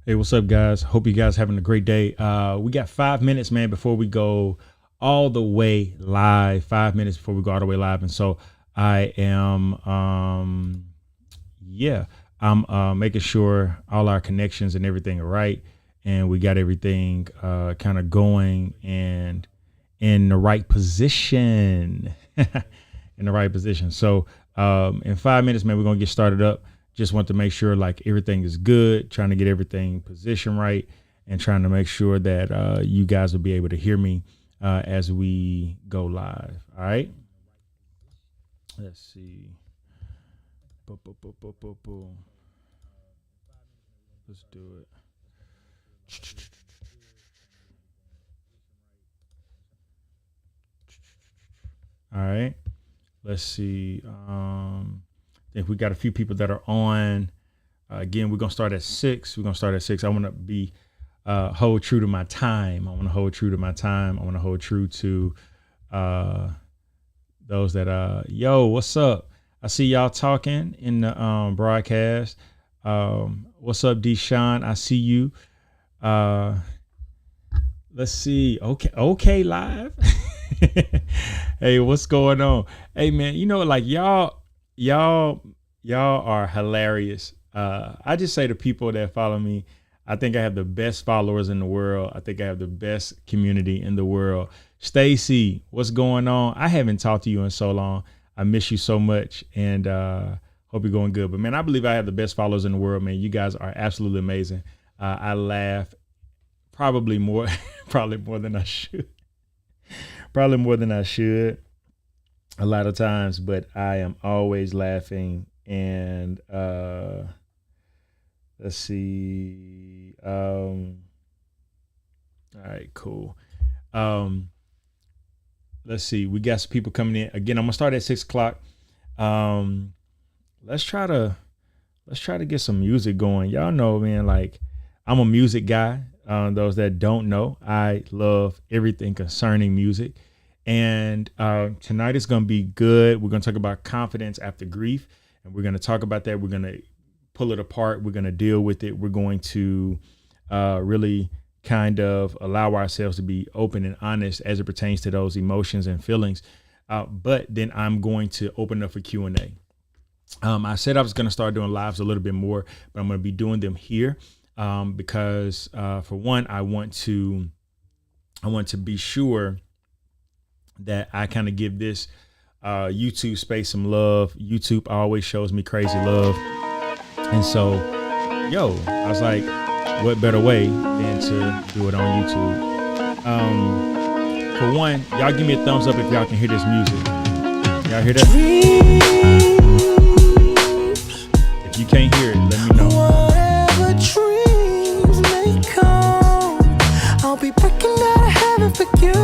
Hey, what's up, guys? Hope you guys having a great day. We got 5 minutes, man, before we go all the way live. 5 minutes before we go all the way live, and so I am, I'm making sure all our connections and everything are right, and we got everything kind of going and in the right position, in the right position. So, in 5 minutes, man, we're gonna get started up. Just want to make sure like everything is good, trying to get everything positioned right, and trying to make sure that you guys will be able to hear me as we go live. All right. Let's see. Boom, boom, boom, boom, boom, boom. Let's do it. All right. Let's see. I think we got a few people that are on. Again, we're gonna start at 6. We're gonna start at 6. I want to be hold true to my time. I want to hold true to my time. I want to hold true to those that yo, what's up? I see y'all talking in the broadcast. What's up, Deshaun? I see you. Let's see. Okay, live. Hey, what's going on? Hey, man, you know, like y'all are hilarious. I just say to people that follow me, I think I have the best followers in the world. I think I have the best community in the world. Stacy, what's going on? I haven't talked to you in so long. I miss you so much, and hope you're going good. But man, I believe I have the best followers in the world, man. You guys are absolutely amazing. I laugh probably more, probably more than I should. Probably more than I should a lot of times, but I am always laughing. And let's see. All right, cool. Let's see. We got some people coming in. Again, I'm gonna start at 6 o'clock. Let's try to get some music going. Y'all know, man, like I'm a music guy. Those that don't know, I love everything concerning music. And tonight is going to be good. We're going to talk about confidence after grief. And we're going to talk about that. We're going to pull it apart. We're going to deal with it. We're going to really kind of allow ourselves to be open and honest as it pertains to those emotions and feelings. But then I'm going to open up for Q&A. I said I was going to start doing lives a little bit more, but I'm going to be doing them here because for one, I want to be sure that I kind of give this YouTube space some love. YouTube always shows me crazy love. And so, yo, I was like, what better way than to do it on YouTube? For one, y'all give me a thumbs up if y'all can hear this music. Y'all hear that? If you can't hear it, let me know. Whatever dreams may come, I'll be breaking out of heaven for you.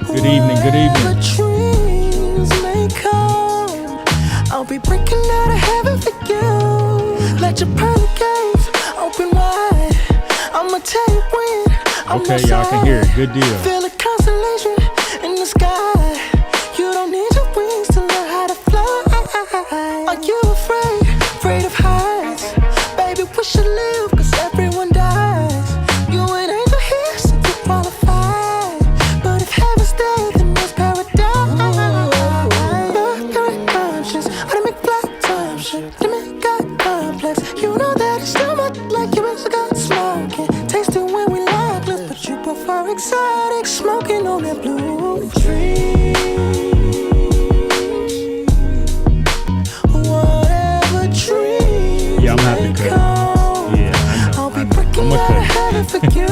Good evening, good evening. Dreams may come, I'll be breaking out of heaven for you. Let your pearly gates open wide. I'ma tell you when. Okay, y'all can hear it. Good deal. Feel a constellation in the sky. You don't need your wings to learn how to fly. Are you afraid of heights? Baby, we should live, cause everyone dies. You ain't angel here, so you qualify. But if heaven's there, then there's paradise. Mercury conscience, automatic flight time shit. To make God complex, you know that it's still much like you miss a gun smoking. Taste it when we lackless, but you prefer exotic. Smoking on that blue dream. Whatever dream. Yeah, I'm happy to cut it. Yeah, I know. I'll be breaking out of heaven for you.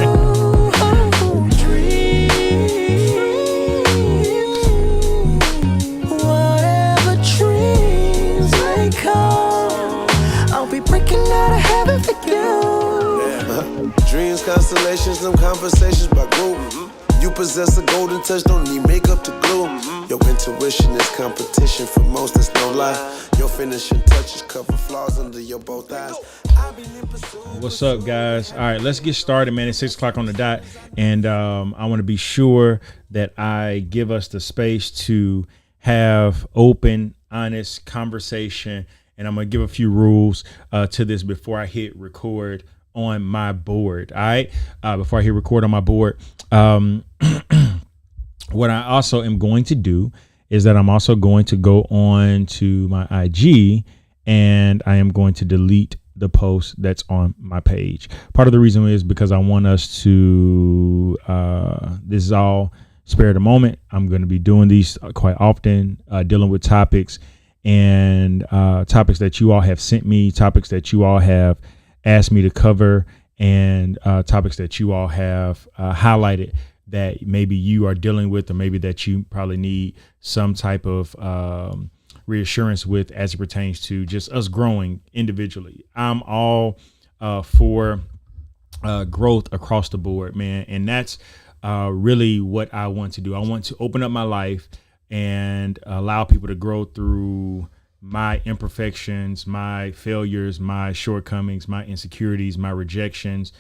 Whatever dreams may come, I'll be breaking out of heaven for you. Dreams, constellations, them conversations by group. You possess a golden touch, don't need makeup to glue. Your intuition is competition for most, that's no lie. Your finishing touches cover flaws under your both eyes. What's up, guys? All right, let's get started, man. It's 6 o'clock on the dot, and I want to be sure that I give us the space to have open, honest conversation. And I'm going to give a few rules to this before I hit record on my board. All right. Before I hit record on my board. What I also am going to do is that I'm also going to go on to my IG and I am going to delete the post that's on my page. Part of the reason is because I want us to, this is all spare of the moment. I'm going to be doing these quite often, dealing with topics and topics that you all have sent me, topics that you all have asked me to cover, and topics that you all have highlighted that maybe you are dealing with, or maybe that you probably need some type of reassurance with as it pertains to just us growing individually. I'm all for growth across the board, man. And that's really what I want to do. I want to open up my life and allow people to grow through my imperfections, my failures, my shortcomings, my insecurities, my rejections,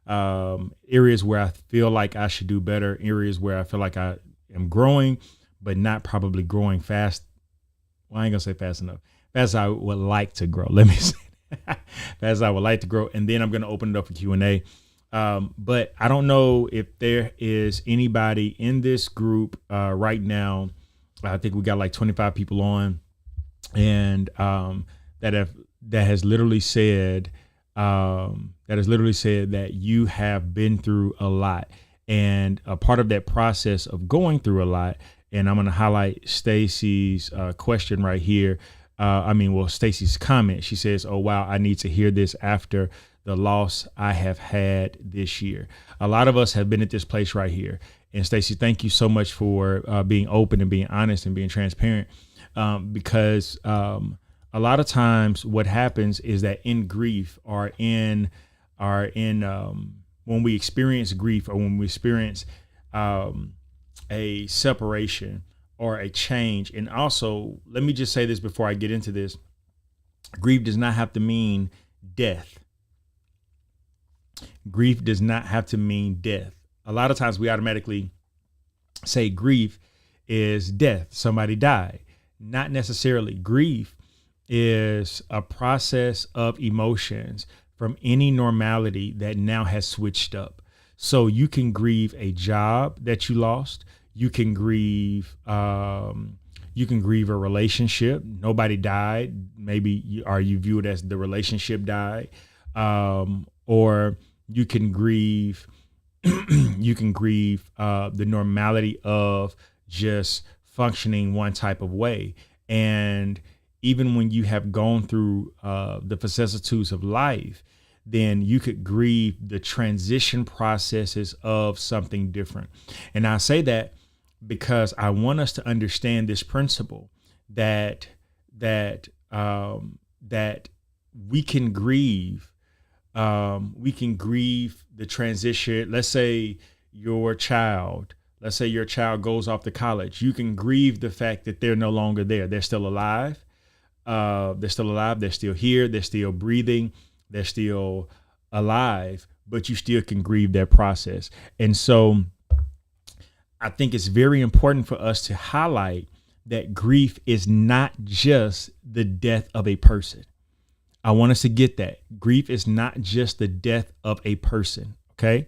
areas where I feel like I should do better, areas where I feel like I am growing, but not probably growing fast. Well, I ain't gonna say fast enough. Fast as I would like to grow. Let me say fast as I would like to grow. And then I'm gonna open it up for Q&A. But I don't know if there is anybody in this group right now. I think we got like 25 people on, and that has literally said that you have been through a lot, and a part of that process of going through a lot. And I'm going to highlight Stacy's question right here. Stacy's comment. She says, "Oh, wow, I need to hear this after the loss I have had this year." A lot of us have been at this place right here. And Stacy, thank you so much for being open and being honest and being transparent, because a lot of times what happens is that in grief or when we experience grief, or when we experience a separation or a change. And also, let me just say this before I get into this. Grief does not have to mean death. Grief does not have to mean death. A lot of times we automatically say grief is death. Somebody died. Not necessarily. Grief is a process of emotions from any normality that now has switched up. So you can grieve a job that you lost. You can grieve a relationship. Nobody died. Maybe you view it as the relationship died. Or you can grieve the normality of just functioning one type of way. And even when you have gone through the vicissitudes of life, then you could grieve the transition processes of something different. And I say that because I want us to understand this principle that we can grieve. We can grieve the transition. Let's say your child goes off to college. You can grieve the fact that they're no longer there. They're still alive. They're still here. They're still breathing. They're still alive, but you still can grieve that process. And so I think it's very important for us to highlight that grief is not just the death of a person. I want us to get that. Grief is not just the death of a person. Okay.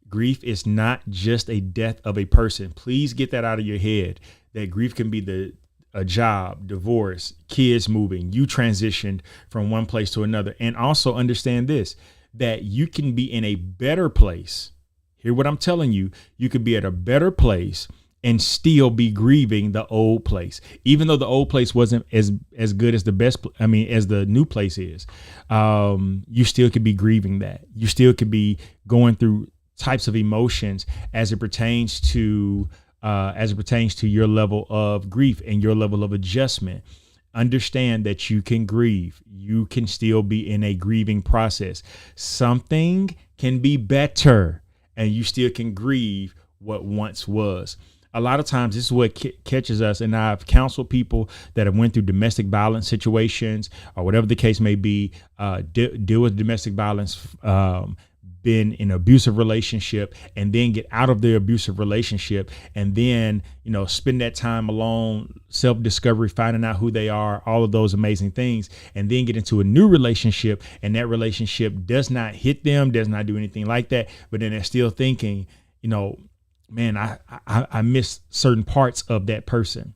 Grief is not just a death of a person. Please get that out of your head, that grief can be a job, divorce, kids moving, you transitioned from one place to another. And also understand this, that you can be in a better place. Hear what I'm telling you. You could be at a better place and still be grieving the old place, even though the old place wasn't as good as as the new place is. You still could be grieving that. You still could be going through types of emotions as it pertains to your level of grief and your level of adjustment. Understand that you can grieve. You can still be in a grieving process. Something can be better and you still can grieve what once was. A lot of times this is what catches us. And I've counseled people that have went through domestic violence situations or whatever the case may be, deal with domestic violence, been in an abusive relationship and then get out of the abusive relationship and then, spend that time alone, self-discovery, finding out who they are, all of those amazing things, and then get into a new relationship, and that relationship does not hit them, does not do anything like that, but then they're still thinking, man, I miss certain parts of that person.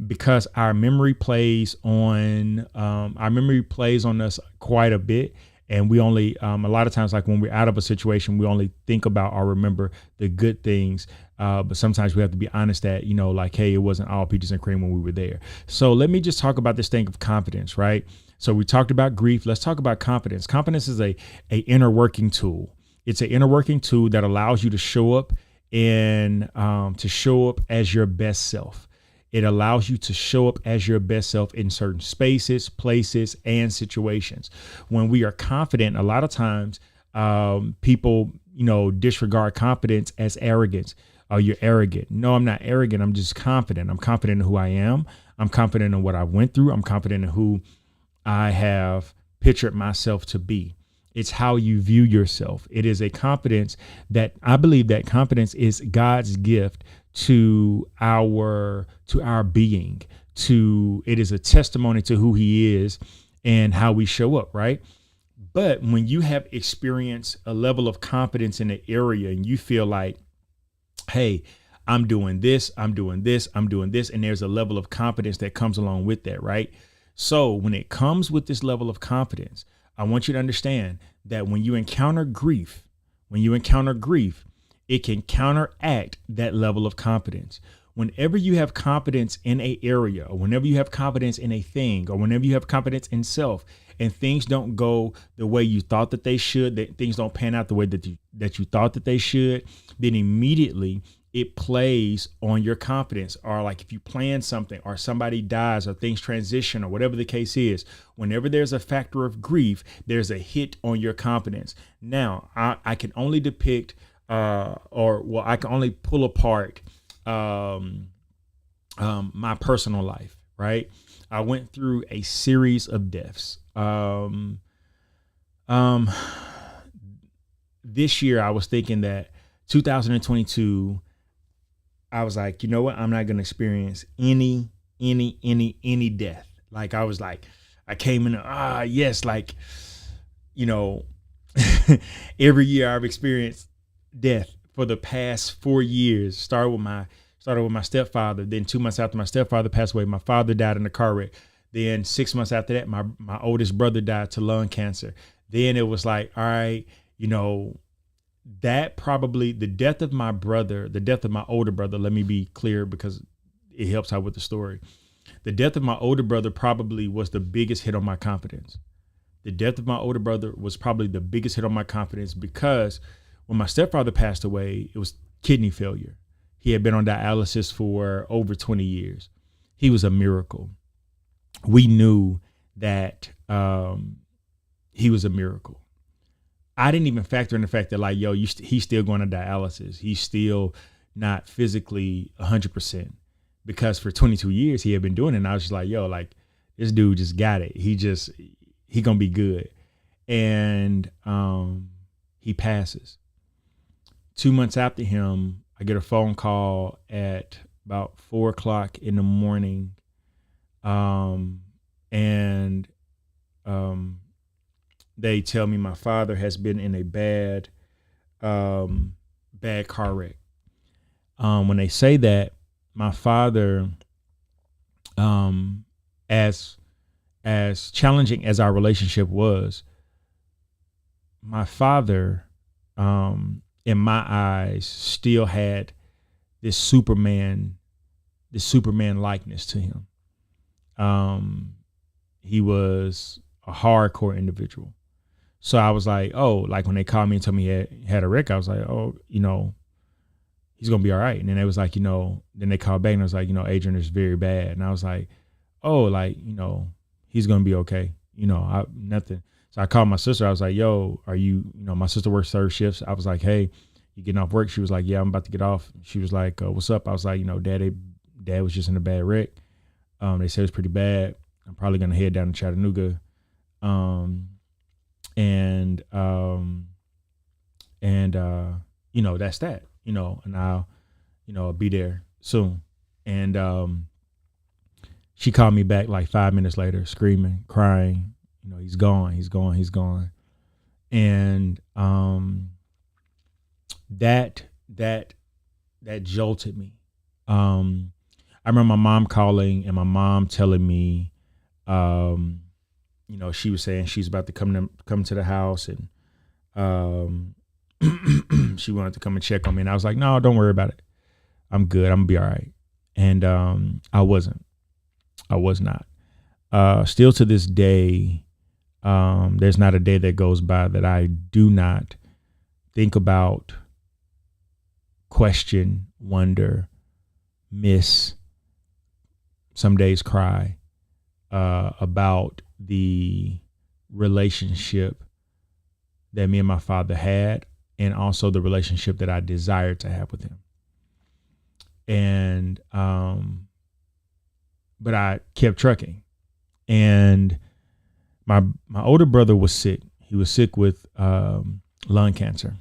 Because our memory plays on us quite a bit. And we only, a lot of times, like when we're out of a situation, we only think about or remember the good things. But sometimes we have to be honest that, hey, it wasn't all peaches and cream when we were there. So let me just talk about this thing of confidence, right? So we talked about grief. Let's talk about confidence. Confidence is a inner working tool. It's an inner working tool that allows you to show up as your best self. It allows you to show up as your best self in certain spaces, places, and situations. When we are confident, a lot of times people, disregard confidence as arrogance. Oh, you're arrogant. No, I'm not arrogant. I'm just confident. I'm confident in who I am. I'm confident in what I went through. I'm confident in who I have pictured myself to be. It's how you view yourself. It is a confidence that I believe that confidence is God's gift to our being. It is a testimony to who he is and how we show up, right? But when you have experienced a level of confidence in an area and you feel like, hey, I'm doing this, and there's a level of confidence that comes along with that, right? So when it comes with this level of confidence, I want you to understand that when you encounter grief, it can counteract that level of confidence. Whenever you have confidence in an area, or whenever you have confidence in a thing, or whenever you have confidence in self, and things don't go the way you thought that they should, that things don't pan out the way that you thought that they should, then immediately it plays on your confidence. Or like if you plan something, or somebody dies, or things transition, or whatever the case is, whenever there's a factor of grief, there's a hit on your confidence. Now, I can only depict I can only pull apart my personal life, right? I went through a series of deaths. This year I was thinking that 2022, I was like, you know what? I'm not going to experience any death. Like I was like, I came in, yes. Like, every year I've experienced death for the past 4 years. Started with my stepfather. Then 2 months after my stepfather passed away, my father died in a car wreck. Then 6 months after that, my oldest brother died to lung cancer. Then it was like, all right, that probably the death of my older brother, let me be clear because it helps out with the story. The death of my older brother probably was the biggest hit on my confidence. The death of my older brother was probably the biggest hit on my confidence because when my stepfather passed away, it was kidney failure. He had been on dialysis for over 20 years. He was a miracle. We knew that he was a miracle. I didn't even factor in the fact that like, he's still going to dialysis. He's still not physically 100% because for 22 years he had been doing it. And I was just like, this dude just got it. He gonna be good. And he passes. 2 months after him, I get a phone call at about 4:00 in the morning. And they tell me my father has been in a bad car wreck. When they say that, my father, as challenging as our relationship was, my father, in my eyes, still had this Superman likeness to him. He was a hardcore individual. So I was like, like when they called me and told me he had a wreck, I was like, he's going to be all right. And then it was like, then they called back and I was like, Adrian, is very bad. And I was like, he's going to be okay. Nothing. So I called my sister. I was like, are you, my sister works third shifts. I was like, hey, you getting off work? She was like, yeah, I'm about to get off. She was like, what's up? I was like, dad was just in a bad wreck. They said it's pretty bad. I'm probably going to head down to Chattanooga. And, that's that, and I'll be there soon. And she called me back like 5 minutes later, screaming, crying, he's gone. And that jolted me. I remember my mom calling and my mom telling me, she was saying she's about to come to the house, and she wanted to come and check on me. And I was like, no, don't worry about it. I'm good. I'm gonna be all right. And I was not. Still to this day, there's not a day that goes by that I do not think about, question, wonder, miss, some days cry about the relationship that me and my father had, and also the relationship that I desired to have with him. And but I kept trucking. And my older brother was sick. He was sick with lung cancer.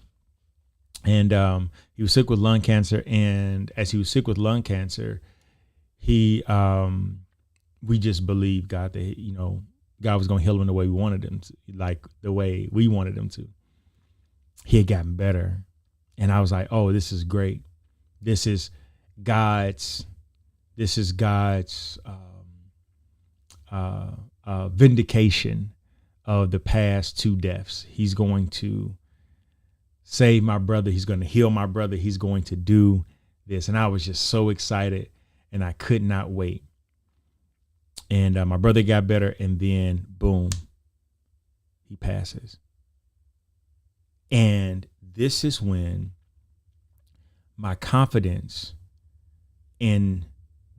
And he was sick with lung cancer. And as he was sick with lung cancer, we just believed God that, God was going to heal him the way we wanted him to, like the way we wanted him to. He had gotten better. And I was like, oh, this is great. This is God's vindication of the past 2 deaths. He's going to save my brother. He's going to heal my brother. He's going to do this. And I was just so excited, and I could not wait. And my brother got better, and then boom, he passes. And this is when my confidence in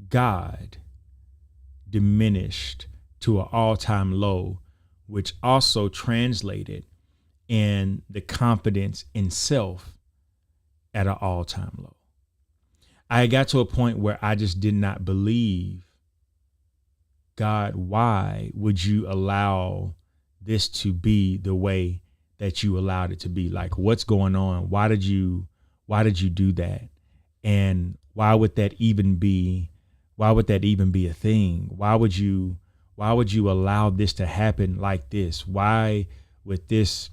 God diminished to an all-time low, which also translated in the confidence in self at an all-time low. I got to a point where I just did not believe, God, why would you allow this to be the way that you allowed it to be? Like, what's going on? Why did you do that? And why would that even be a thing? Why would you allow this to happen like this? Why would this,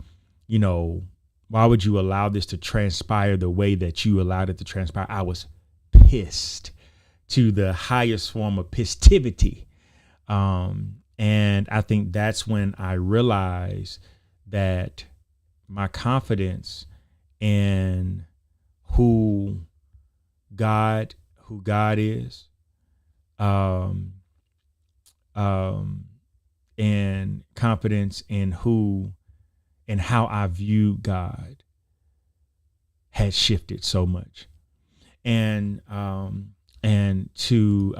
why would you allow this to transpire the way that you allowed it to transpire? I was pissed to the highest form of pissivity. And I think that's when I realized that my confidence in who God is, and confidence in who and how I view God had shifted so much. And to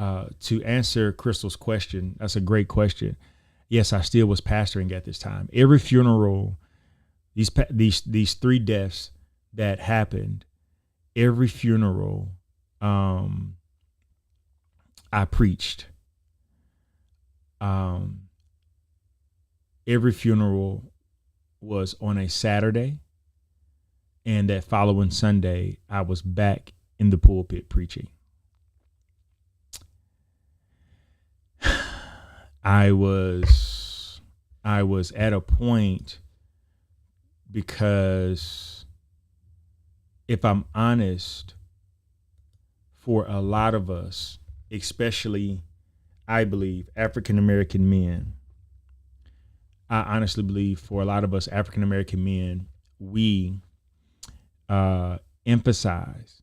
answer Crystal's question, that's a great question. Yes, I still was pastoring at this time. Every funeral, these 3 deaths that happened, every funeral, I preached. Every funeral was on a Saturday, and that following Sunday, I was back in the pulpit preaching. I was at a point, because if I'm honest, for a lot of us, especially, I believe, African-American men, I honestly believe for a lot of us African-American men, we emphasize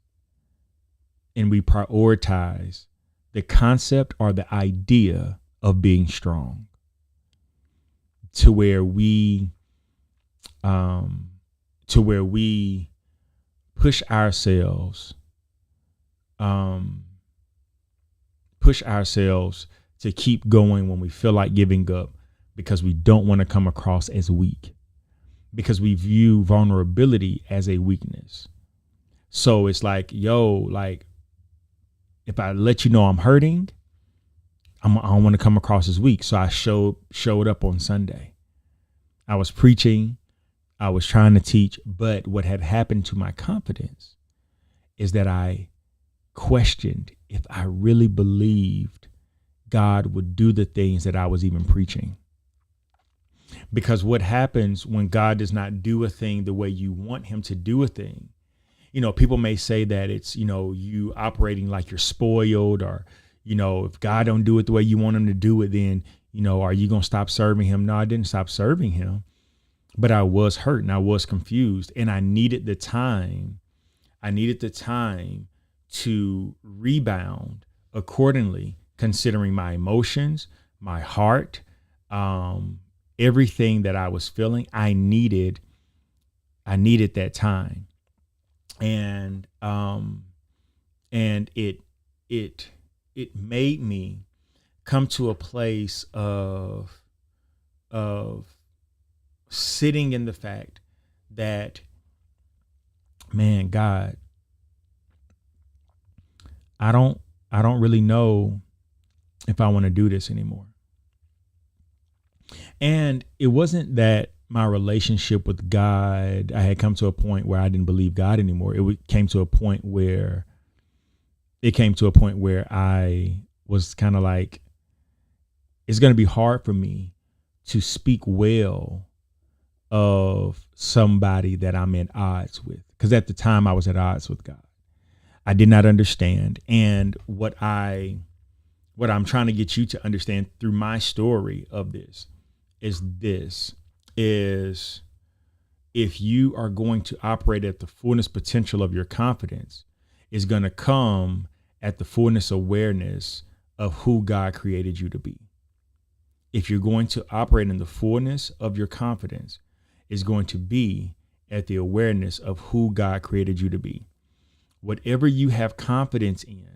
and we prioritize the concept or the idea of being strong, to where we push ourselves to keep going when we feel like giving up, because we don't want to come across as weak, because we view vulnerability as a weakness. So it's like, if I let you know I'm hurting, I don't want to come across as weak. So I showed up on Sunday. I was preaching. I was trying to teach, but what had happened to my confidence is that I questioned if I really believed God would do the things that I was even preaching. Because what happens when God does not do a thing the way you want him to do a thing, people may say that it's, you operating like you're spoiled, or, if God don't do it the way you want him to do it, then, are you going to stop serving him? No, I didn't stop serving him, but I was hurt and I was confused, and I needed the time. I needed the time to rebound accordingly, considering my emotions, my heart, everything that I was feeling. I needed that time. And it made me come to a place of sitting in the fact that, man, God, I don't really know if I want to do this anymore. And it wasn't that my relationship with God, I had come to a point where I didn't believe God anymore. It came to a point where I was kind of like, it's going to be hard for me to speak well of somebody that I'm at odds with. Because at the time I was at odds with God. I did not understand. And what I'm trying to get you to understand through my story of this is if you are going to operate at the fullness potential of your confidence, is going to come at the fullness awareness of who God created you to be. If you're going to operate in the fullness of your confidence, is going to be at the awareness of who God created you to be. Whatever you have confidence in,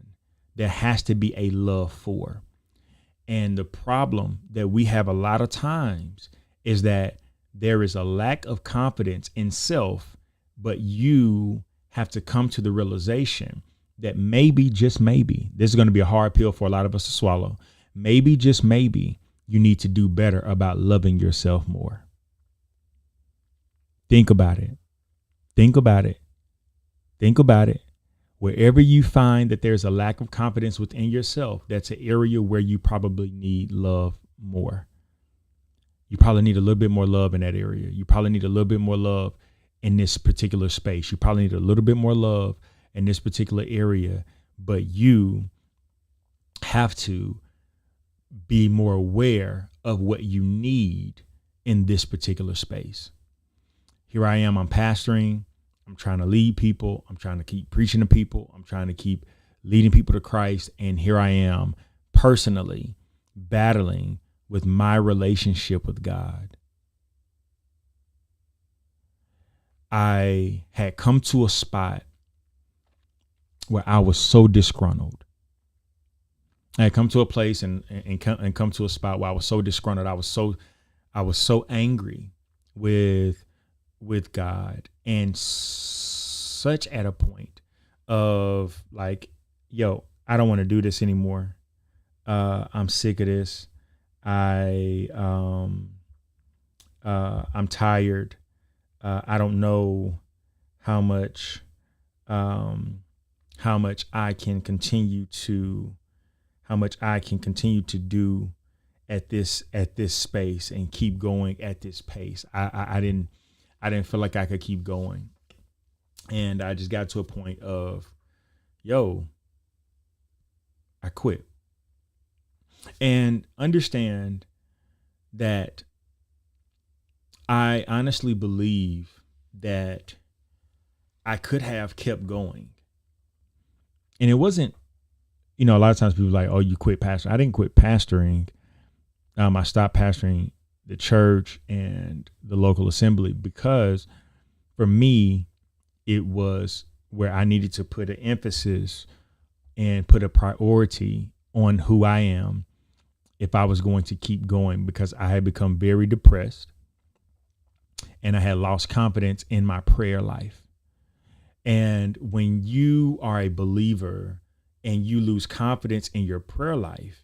there has to be a love for. And the problem that we have a lot of times is that there is a lack of confidence in self, but you have to come to the realization that maybe, just maybe, this is going to be a hard pill for a lot of us to swallow. Maybe, just maybe, you need to do better about loving yourself more. Think about it. Think about it. Think about it. Wherever you find that there's a lack of confidence within yourself, that's an area where you probably need love more. You probably need a little bit more love in that area. You probably need a little bit more love in this particular space. You probably need a little bit more love in this particular area, but you have to be more aware of what you need in this particular space. Here I am, I'm pastoring. I'm trying to lead people. I'm trying to keep preaching to people. I'm trying to keep leading people to Christ. And here I am personally battling with my relationship with God. I had come to a spot where I was so disgruntled. I had come to a place and come to a spot where I was so disgruntled. I was so angry with God, and such at a point of like, yo, I don't want to do this anymore. I'm sick of this. I'm tired. I don't know how much I can continue to do at this space and keep going at this pace. I didn't feel like I could keep going. And I just got to a point of, yo, I quit. And understand that I honestly believe that I could have kept going. And it wasn't, a lot of times people are like, oh, you quit pastoring. I didn't quit pastoring. I stopped pastoring the church and the local assembly because for me, it was where I needed to put an emphasis and put a priority on who I am if I was going to keep going, because I had become very depressed and I had lost confidence in my prayer life. And when you are a believer and you lose confidence in your prayer life,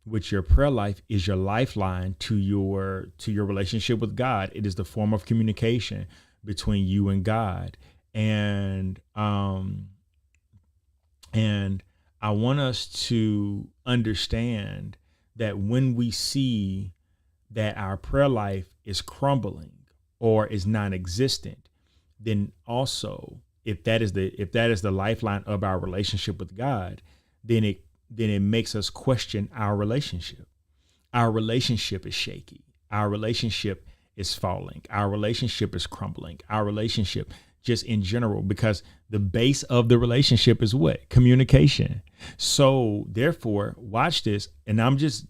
which your prayer life is your lifeline to your relationship with God. It is the form of communication between you and God. And I want us to understand that when we see that our prayer life is crumbling or is non-existent, then also if that is the lifeline of our relationship with God, then it makes us question our relationship. Our relationship is shaky. Our relationship is falling. Our relationship is crumbling. Our relationship just in general, because the base of the relationship is what? Communication. So therefore, watch this. And I'm just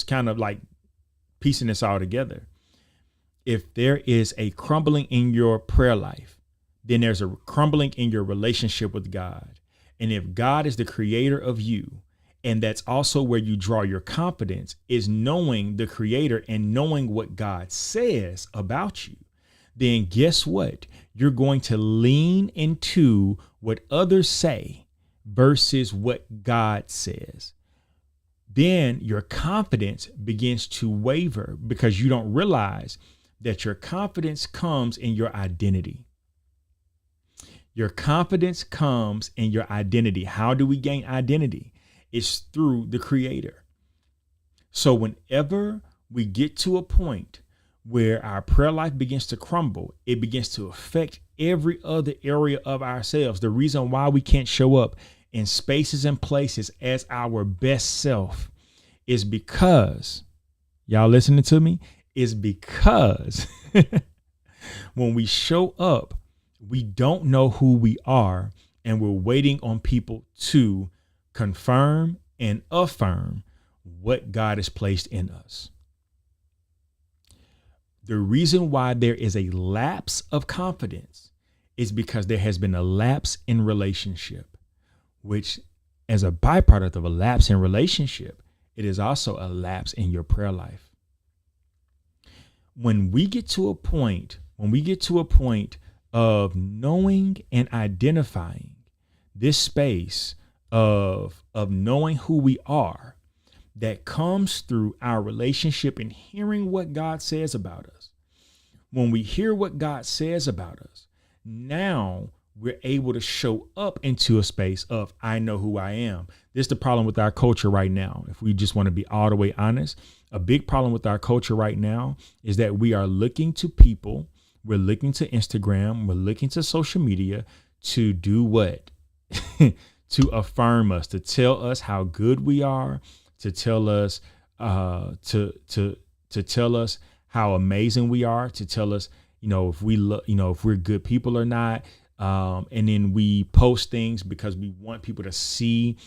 kind of like piecing this all together. If there is a crumbling in your prayer life, then there's a crumbling in your relationship with God. And if God is the creator of you, and that's also where you draw your confidence, is knowing the creator and knowing what God says about you, then guess what? You're going to lean into what others say versus what God says. Then your confidence begins to waver because you don't realize that your confidence comes in your identity. Your confidence comes in your identity. How do we gain identity? It's through the creator. So whenever we get to a point where our prayer life begins to crumble, it begins to affect every other area of ourselves. The reason why we can't show up in spaces and places as our best self is because, y'all listening to me, is because when we show up, we don't know who we are, and we're waiting on people to confirm and affirm what God has placed in us. The reason why there is a lapse of confidence is because there has been a lapse in relationship, which as a byproduct of a lapse in relationship, it is also a lapse in your prayer life. When we get to a point of knowing and identifying this space of knowing who we are, that comes through our relationship and hearing what God says about us. When we hear what God says about us, now we're able to show up into a space of, I know who I am. This is the problem with our culture right now. If we just want to be all the way honest, a big problem with our culture right now is that we are looking to people. We're looking to Instagram. We're looking to social media to do what? To affirm us, to tell us how good we are, to tell us, to tell us how amazing we are, to tell us, if we're good people or not. And then we post things because we want people to see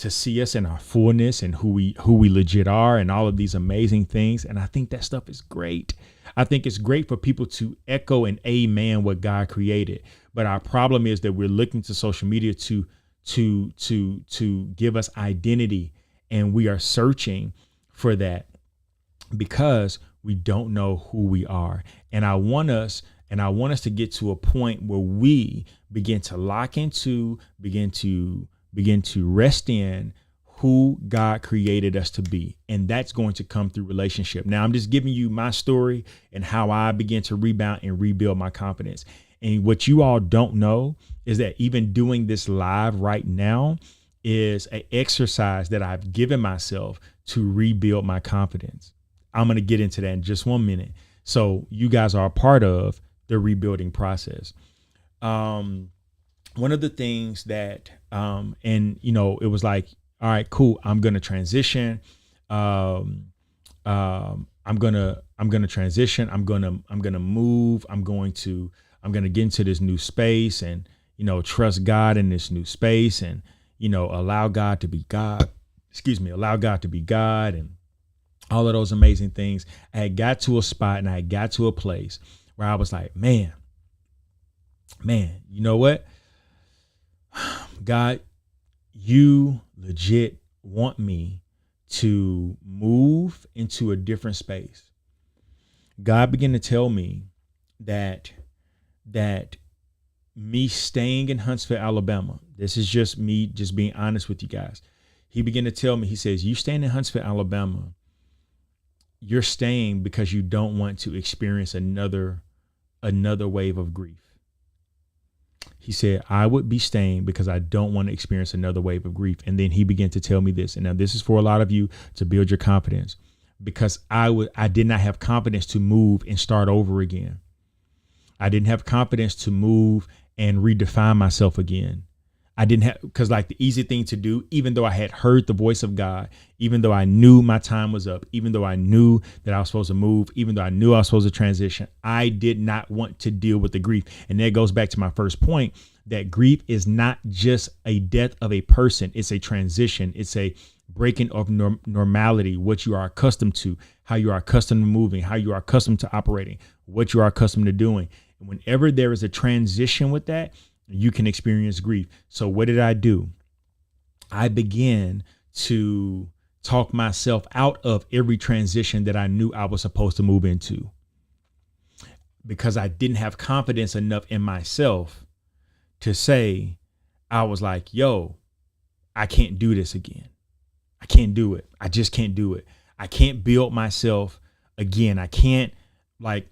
us in our fullness and who we legit are and all of these amazing things. And I think that stuff is great. I think it's great for people to echo and amen what God created. But our problem is that we're looking to social media to give us identity, and we are searching for that because we don't know who we are. And I want us to get to a point where we begin to lock into, begin to rest in who God created us to be. And that's going to come through relationship. Now, I'm just giving you my story and how I began to rebound and rebuild my confidence. And what you all don't know is that even doing this live right now is an exercise that I've given myself to rebuild my confidence. I'm going to get into that in just 1 minute. So you guys are a part of the rebuilding process. One of the things that, it was like, all right, cool. I'm going to transition. I'm going to transition. I'm going to move. I'm going to get into this new space and, trust God in this new space and, allow God to be God. Allow God to be God and all of those amazing things. I had got to a spot and I had got to a place where I was like, man, you know what? God, you legit want me to move into a different space. God began to tell me that me staying in Huntsville, Alabama, this is just me just being honest with you guys. he began to tell me, he says, you staying in Huntsville, Alabama, you're staying because you don't want to experience another wave of grief. He said, I would be staying because I don't want to experience another wave of grief. And then he began to tell me this. And now this is for a lot of you to build your confidence, because I did not have confidence to move and start over again. I didn't have confidence to move and redefine myself again. I didn't have, because like the easy thing to do, even though I had heard the voice of God, even though I knew my time was up, even though I knew that I was supposed to move, even though I knew I was supposed to transition, I did not want to deal with the grief. And that goes back to my first point, that grief is not just a death of a person. It's a transition. It's a breaking of normality, what you are accustomed to, how you are accustomed to moving, how you are accustomed to operating, what you are accustomed to doing. And whenever there is a transition with that, you can experience grief. So what did I do? I began to talk myself out of every transition that I knew I was supposed to move into, because I didn't have confidence enough in myself to say, I was like, yo, I can't do this again. I can't do it. I just can't do it. I can't build myself again. I can't like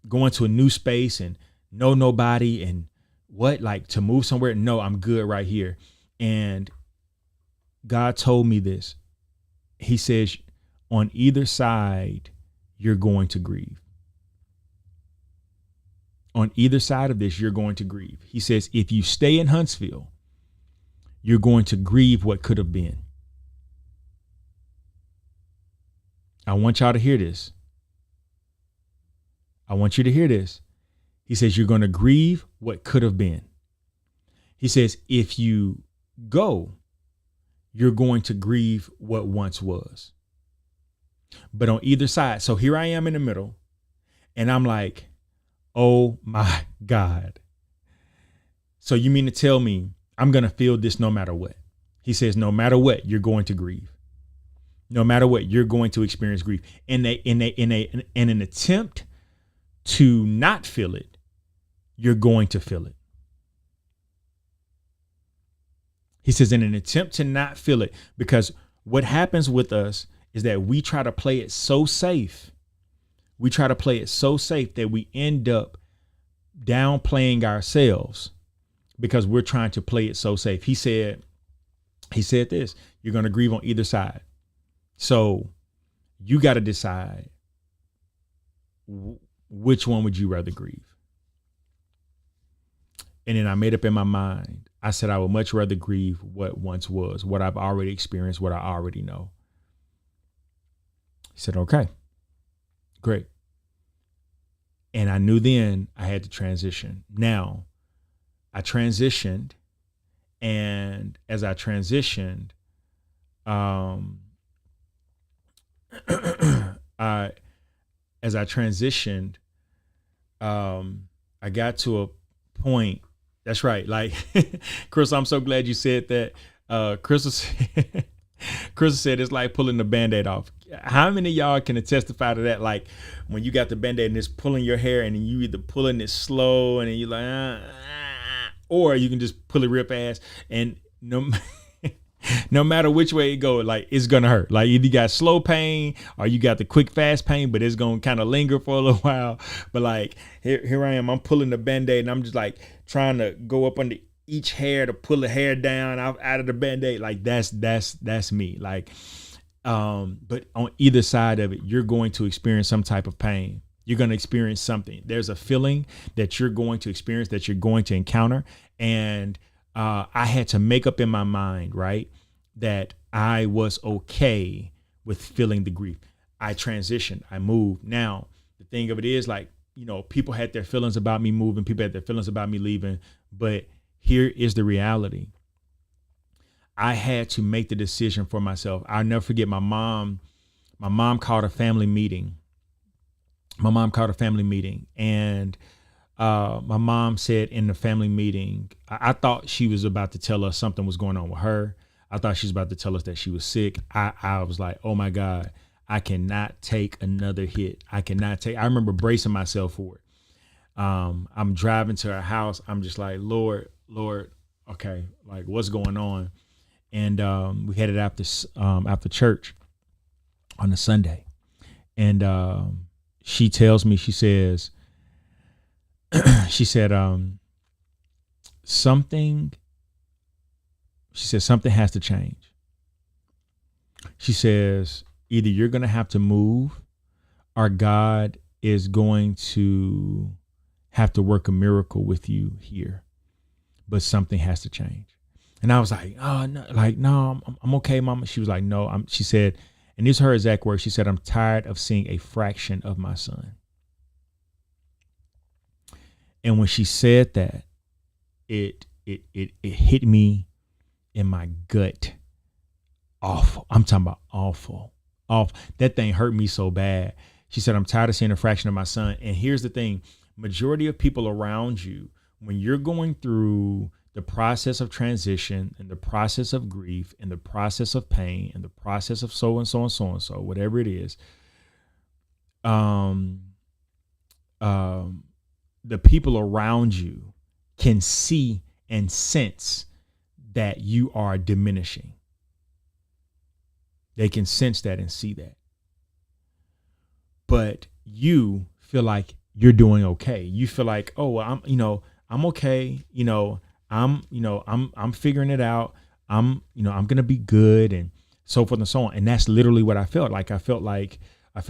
go into a new space and know nobody and to move somewhere. No, I'm good right here. And God told me this. He says, on either side, you're going to grieve. On either side of this, you're going to grieve. He says, if you stay in Huntsville, you're going to grieve what could have been. I want y'all to hear this. I want you to hear this. He says, you're going to grieve what could have been. He says, if you go, you're going to grieve what once was. But on either side, so here I am in the middle, and I'm like, oh my God. So you mean to tell me I'm going to feel this no matter what? He says, no matter what, you're going to grieve. No matter what, you're going to experience grief. In an attempt to not feel it, you're going to feel it. He says, in an attempt to not feel it, because what happens with us is that we try to play it so safe. We try to play it so safe that we end up downplaying ourselves because we're trying to play it so safe. He said this, you're going to grieve on either side. So you got to decide, which one would you rather grieve? And then I made up in my mind, I said, I would much rather grieve what once was, what I've already experienced, what I already know. He said, okay, great. And I knew then I had to transition. Now I transitioned, and as I transitioned, I got to a point. That's right. Like, Chris, I'm so glad you said that. Crystal said it's like pulling the Band-Aid off. How many of y'all can testify to that? Like when you got the Band-Aid and it's pulling your hair, and you either pulling it slow and then you're like, or you can just pull it real fast, and no matter which way it goes, like it's gonna hurt. Like either you got slow pain or you got the quick fast pain, but it's gonna kind of linger for a little while. But like here I am, I'm pulling the Band-Aid and I'm just like trying to go up under each hair to pull the hair down out of the Band-Aid. Like that's me. Like, but on either side of it, you're going to experience some type of pain. You're going to experience something. There's a feeling that you're going to experience, that you're going to encounter. And I had to make up in my mind, right, that I was okay with feeling the grief. I transitioned. I moved. Now, the thing of it is, like, you know, people had their feelings about me moving. People had their feelings about me leaving. But here is the reality. I had to make the decision for myself. I'll never forget my mom. My mom called a family meeting. And my mom said in the family meeting, I thought she was about to tell us something was going on with her. I thought she was about to tell us that she was sick. I was like, oh my God, I cannot take another hit. I remember bracing myself for it. I'm driving to her house. I'm just like, Lord, okay, like what's going on? and we headed after church on a Sunday, and she tells me, she says, she said something has to change. She says either you're going to have to move, or God is going to have to work a miracle with you here, but something has to change. And I was like, oh, no, I'm okay, Mama. She was like, no, she said, and these are her exact words. She said, I'm tired of seeing a fraction of my son. And when she said that, it hit me in my gut. Awful. I'm talking about awful. That thing hurt me so bad. She said, I'm tired of seeing a fraction of my son. And here's the thing. Majority of people around you, when you're going through the process of transition and the process of grief and the process of pain and the process of so and so and so and so, whatever it is, the people around you can see and sense that you are diminishing. They can sense that and see that. But you feel like you're doing okay. You feel like, oh, well, I'm okay. I'm figuring it out. I'm going to be good, and so forth and so on. And that's literally what I felt like. I felt like, I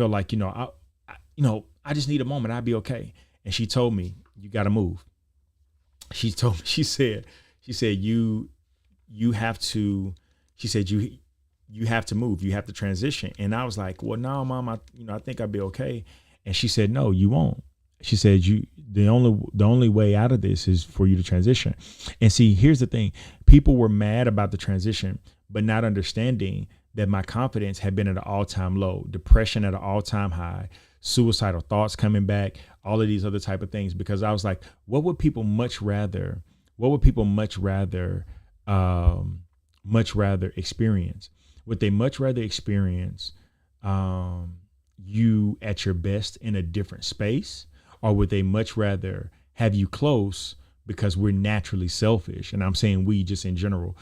just need a moment. I'll be okay. And she told me, you got to move. She said, you have to move. You have to transition. And I was like, well, no, Mom, I think I'll be okay. And she said, no, you won't. She said, the only way out of this is for you to transition. And see, here's the thing. People were mad about the transition, but not understanding that my confidence had been at an all-time low, depression at an all-time high, suicidal thoughts coming back, all of these other type of things, because I was like, what would people much rather experience? Would they much rather experience you at your best in a different space? Or would they much rather have you close because we're naturally selfish? And I'm saying we just in general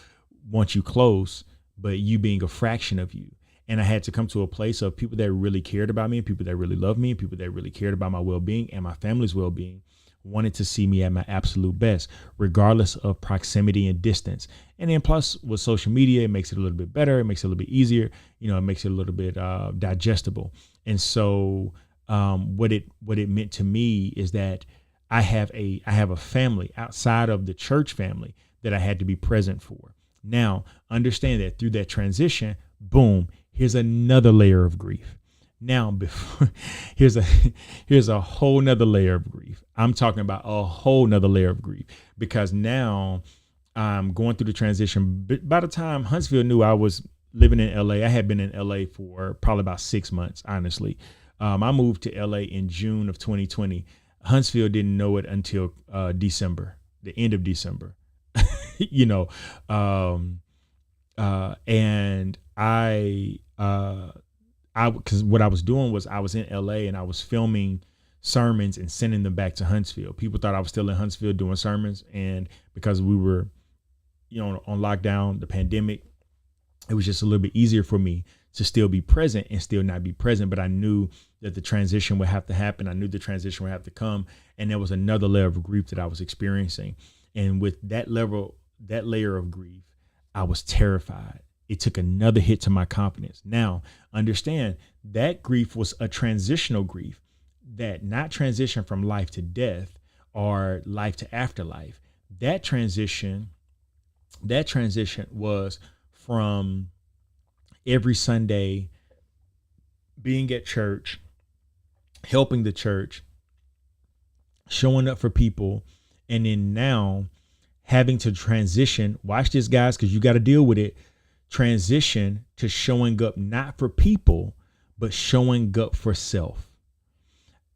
want you close, but you being a fraction of you. And I had to come to a place of people that really cared about me, and people that really loved me, and people that really cared about my well-being and my family's well-being, wanted to see me at my absolute best, regardless of proximity and distance. And then plus with social media, it makes it a little bit better. It makes it a little bit easier. It makes it a little bit digestible. And so what it meant to me is that I have a family outside of the church family that I had to be present for. Now, understand that through that transition, boom, here's another layer of grief. Now, here's a whole nother layer of grief. I'm talking about a whole nother layer of grief, because now I'm going through the transition. By the time Huntsville knew I was living in LA, I had been in LA for probably about 6 months, honestly. I moved to LA in June of 2020. Huntsville didn't know it until December, the end of December, and because what I was doing was I was in LA and I was filming sermons and sending them back to Huntsville. People thought I was still in Huntsville doing sermons. And because we were, on lockdown, the pandemic, it was just a little bit easier for me to still be present and still not be present. But I knew that the transition would have to happen. I knew the transition would have to come. And there was another layer of grief that I was experiencing. And with that layer of grief, I was terrified. It took another hit to my confidence. Now, understand that grief was a transitional grief, that not transition from life to death or life to afterlife. That transition was from every Sunday being at church, helping the church, showing up for people, and then now having to transition. Watch this, guys, because you got to deal with it. Transition to showing up not for people, but showing up for self.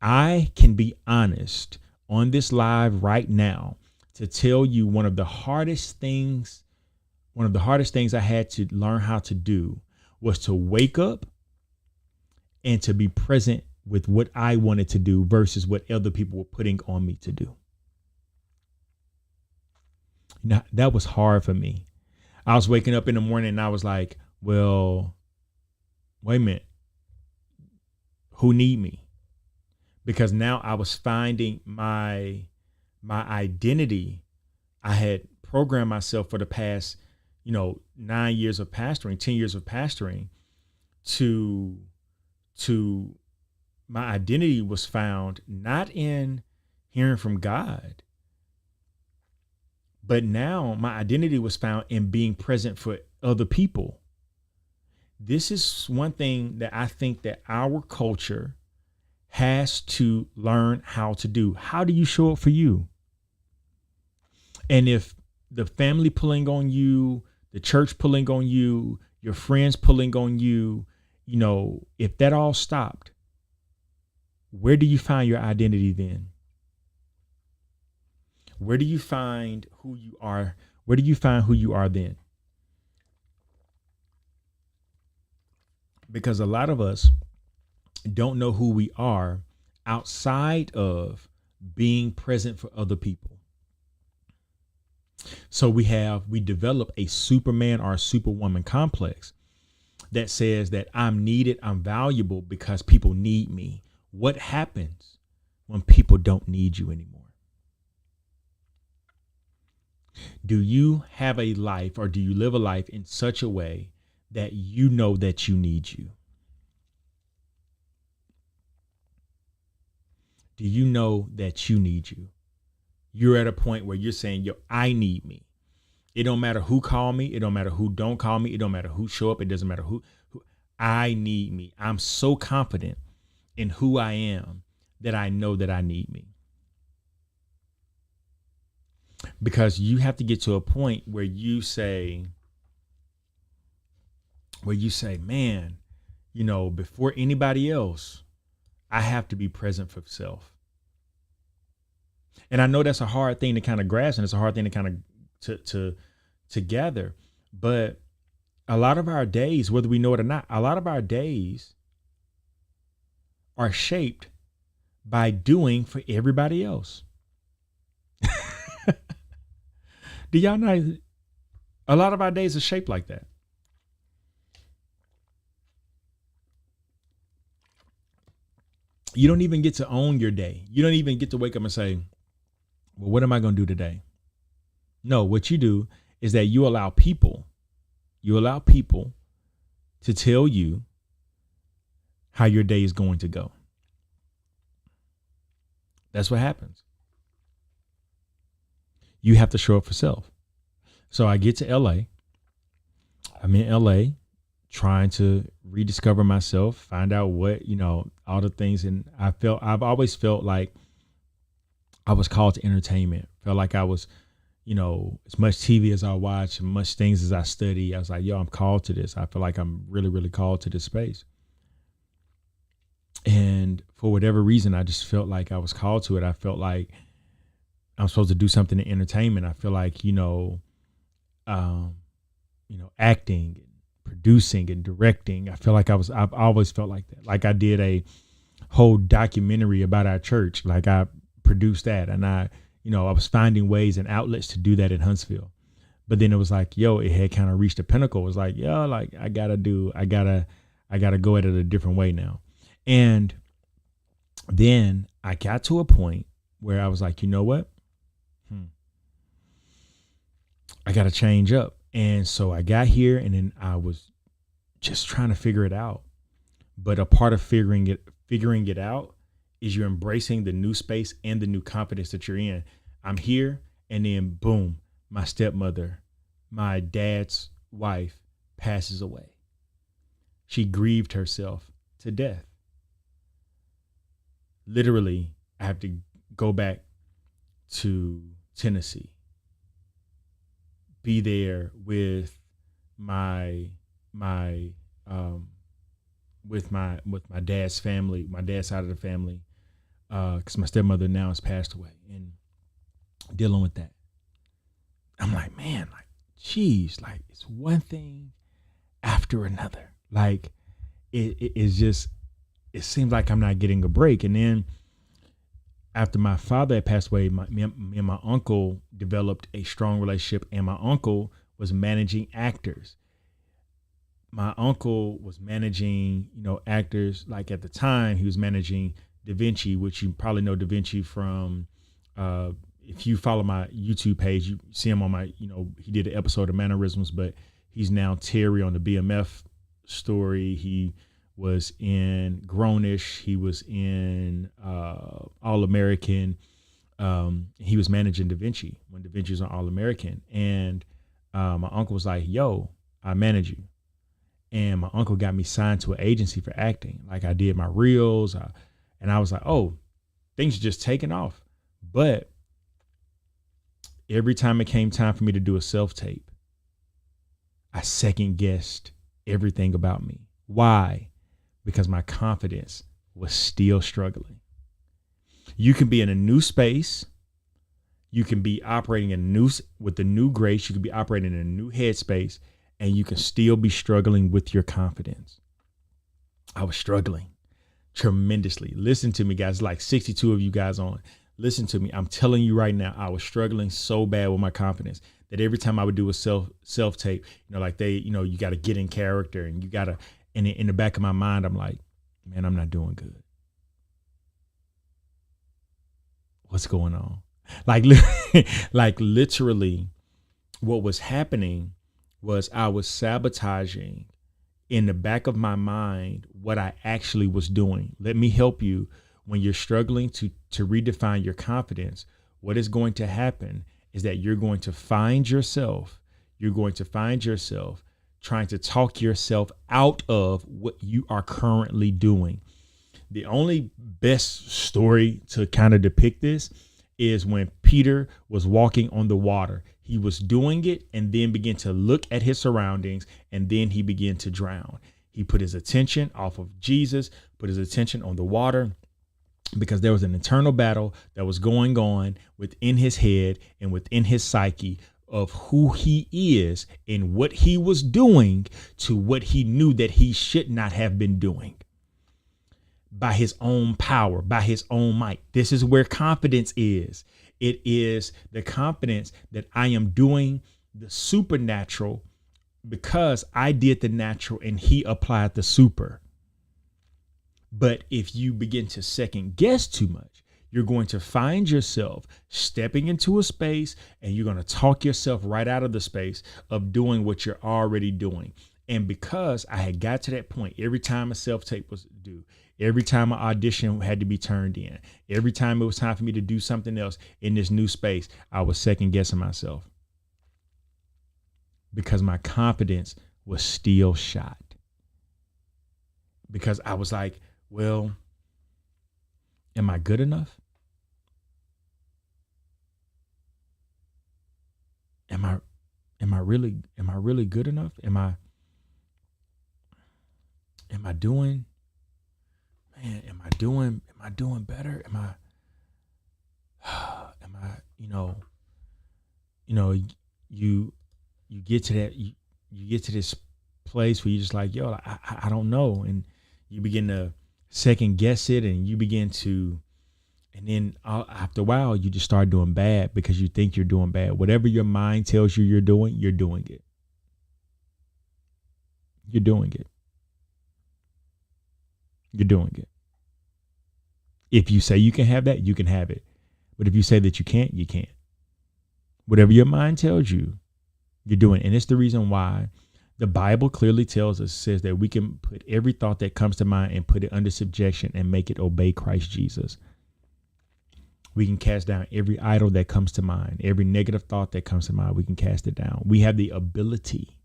I can be honest on this live right now to tell you one of the hardest things I had to learn how to do was to wake up and to be present with what I wanted to do versus what other people were putting on me to do. Now, that was hard for me. I was waking up in the morning and I was like, well, wait a minute. Who need me? Because now I was finding my identity. I had programmed myself for the past, 9 years of pastoring, 10 years of pastoring to my identity was found not in hearing from God, but now my identity was found in being present for other people. This is one thing that I think that our culture has to learn how to do. How do you show up for you? And if the family pulling on you, the church pulling on you, your friends pulling on you, if that all stopped, where do you find your identity then? Where do you find who you are? Where do you find who you are then? Because a lot of us don't know who we are outside of being present for other people. So we develop a Superman or a Superwoman complex that says that I'm needed, I'm valuable because people need me. What happens when people don't need you anymore? Do you have a life, or do you live a life in such a way that you know that you need you? Do you know that you need you? You're at a point where you're saying, yo, I need me. It don't matter who call me. It don't matter who don't call me. It don't matter who show up. It doesn't matter who I need me. I'm so confident in who I am that I know that I need me. Because you have to get to a point where you say, man, before anybody else, I have to be present for self. And I know that's a hard thing to kind of grasp, and it's a hard thing to kind of to gather. But a lot of our days, whether we know it or not, a lot of our days are shaped by doing for everybody else. Do y'all know? A lot of our days are shaped like that. You don't even get to own your day. You don't even get to wake up and say, well, what am I going to do today? No, what you do is that you allow people to tell you how your day is going to go. That's what happens. You have to show up for self. So I get to LA. I'm in LA trying to rediscover myself, find out what, all the things. And I've always felt like I was called to entertainment. Felt like I was, as much TV as I watch, and much things as I study. I was like, I'm called to this. I feel like I'm really, really called to this space. And for whatever reason, I just felt like I was called to it. I felt like I'm supposed to do something in entertainment. I feel like, acting and producing and directing. I feel like I've always felt like that. Like I did a whole documentary about our church. Like I produced that, and I was finding ways and outlets to do that in Huntsville. But then it was like, it had kind of reached a pinnacle. It was like, I gotta go at it a different way now. And then I got to a point where I was like, you know what? I got to change up. And so I got here, and then I was just trying to figure it out. But a part of figuring it out is you're embracing the new space and the new confidence that you're in. I'm here, and then boom, my stepmother, my dad's wife, passes away. She grieved herself to death. Literally, I have to go back to Tennessee, be there with my dad's family, my dad's side of the family, because my stepmother now has passed away, and dealing with that. I'm like, man, geez, it's one thing after another. It seems like I'm not getting a break. And then after my father had passed away, me and my uncle developed a strong relationship, and my uncle was managing actors. My uncle was managing, actors. Like at the time, he was managing Da Vinci, which you probably know Da Vinci from, if you follow my YouTube page, you see him on my, he did an episode of Mannerisms, but he's now Terry on the BMF story. He was in Grownish. He was in All American. He was managing Da Vinci when Da Vinci was on All American. And my uncle was like, yo, I manage you. And my uncle got me signed to an agency for acting. Like I did my reels. And I was like, oh, things are just taking off. But every time it came time for me to do a self-tape, I second guessed everything about me. Why? Because my confidence was still struggling. You can be in a new space. You can be operating with the new grace. You can be operating in a new headspace, and you can still be struggling with your confidence. I was struggling tremendously. Listen to me, guys. Like 62 of you guys on. Listen to me. I'm telling you right now, I was struggling so bad with my confidence that every time I would do a self tape, like you got to get in character, and you got to, in the back of my mind, I'm like, man, I'm not doing good. What's going on? Like literally what was happening was I was sabotaging in the back of my mind what I actually was doing. Let me help you. When you're struggling to redefine your confidence, what is going to happen is that you're going to find yourself trying to talk yourself out of what you are currently doing. The only best story to kind of depict this is when Peter was walking on the water. He was doing it and then began to look at his surroundings, and then he began to drown. He put his attention off of Jesus, put his attention on the water, because there was an internal battle that was going on within his head and within his psyche of who he is and what he was doing to what he knew that he should not have been doing. By his own power, by his own might. This is where confidence is. It is the confidence that I am doing the supernatural because I did the natural and he applied the super. But if you begin to second guess too much, you're going to find yourself stepping into a space and you're going to talk yourself right out of the space of doing what you're already doing. And because I had got to that point, every time a self-tape was due, every time an audition had to be turned in, every time it was time for me to do something else in this new space, I was second guessing myself because my confidence was still shot. Because I was like, well, am I good enough? Am I really good enough? Am I doing better? You get to that, you get to this place where you're just like, yo, I don't know. And you begin to second guess it, and you begin to, and then after a while, you just start doing bad because you think you're doing bad. Whatever your mind tells you you're doing it. You're doing it. You're doing it. If you say you can have that, you can have it. But if you say that you can't, you can't. Whatever your mind tells you, you're doing. And it's the reason why the Bible clearly tells us, says that we can put every thought that comes to mind and put it under subjection and make it obey Christ Jesus. We can cast down every idol that comes to mind, every negative thought that comes to mind. We can cast it down. We have the ability.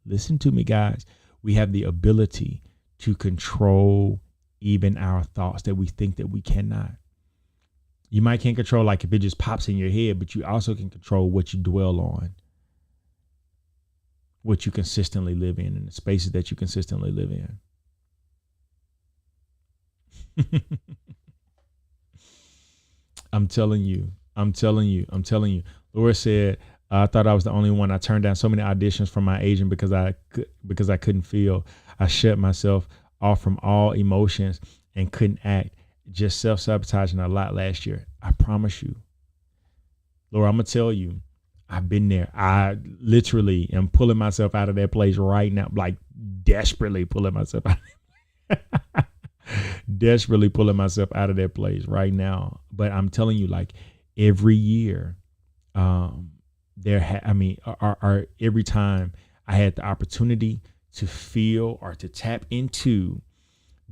Listen to me, guys. We have the ability to control even our thoughts that we think that we cannot. You might can't control like if it just pops in your head, but you also can control what you dwell on, what you consistently live in, and the spaces that you consistently live in. I'm telling you. Laura said, I thought I was the only one. I turned down so many auditions from my agent because I couldn't feel. I shut myself off from all emotions and couldn't act. Just self-sabotaging a lot last year. I promise you. Laura, I'm going to tell you, I've been there. I literally am pulling myself out of that place right now, like desperately pulling myself out. Desperately pulling myself out of that place right now. But I'm telling you, like every year, every time I had the opportunity to feel or to tap into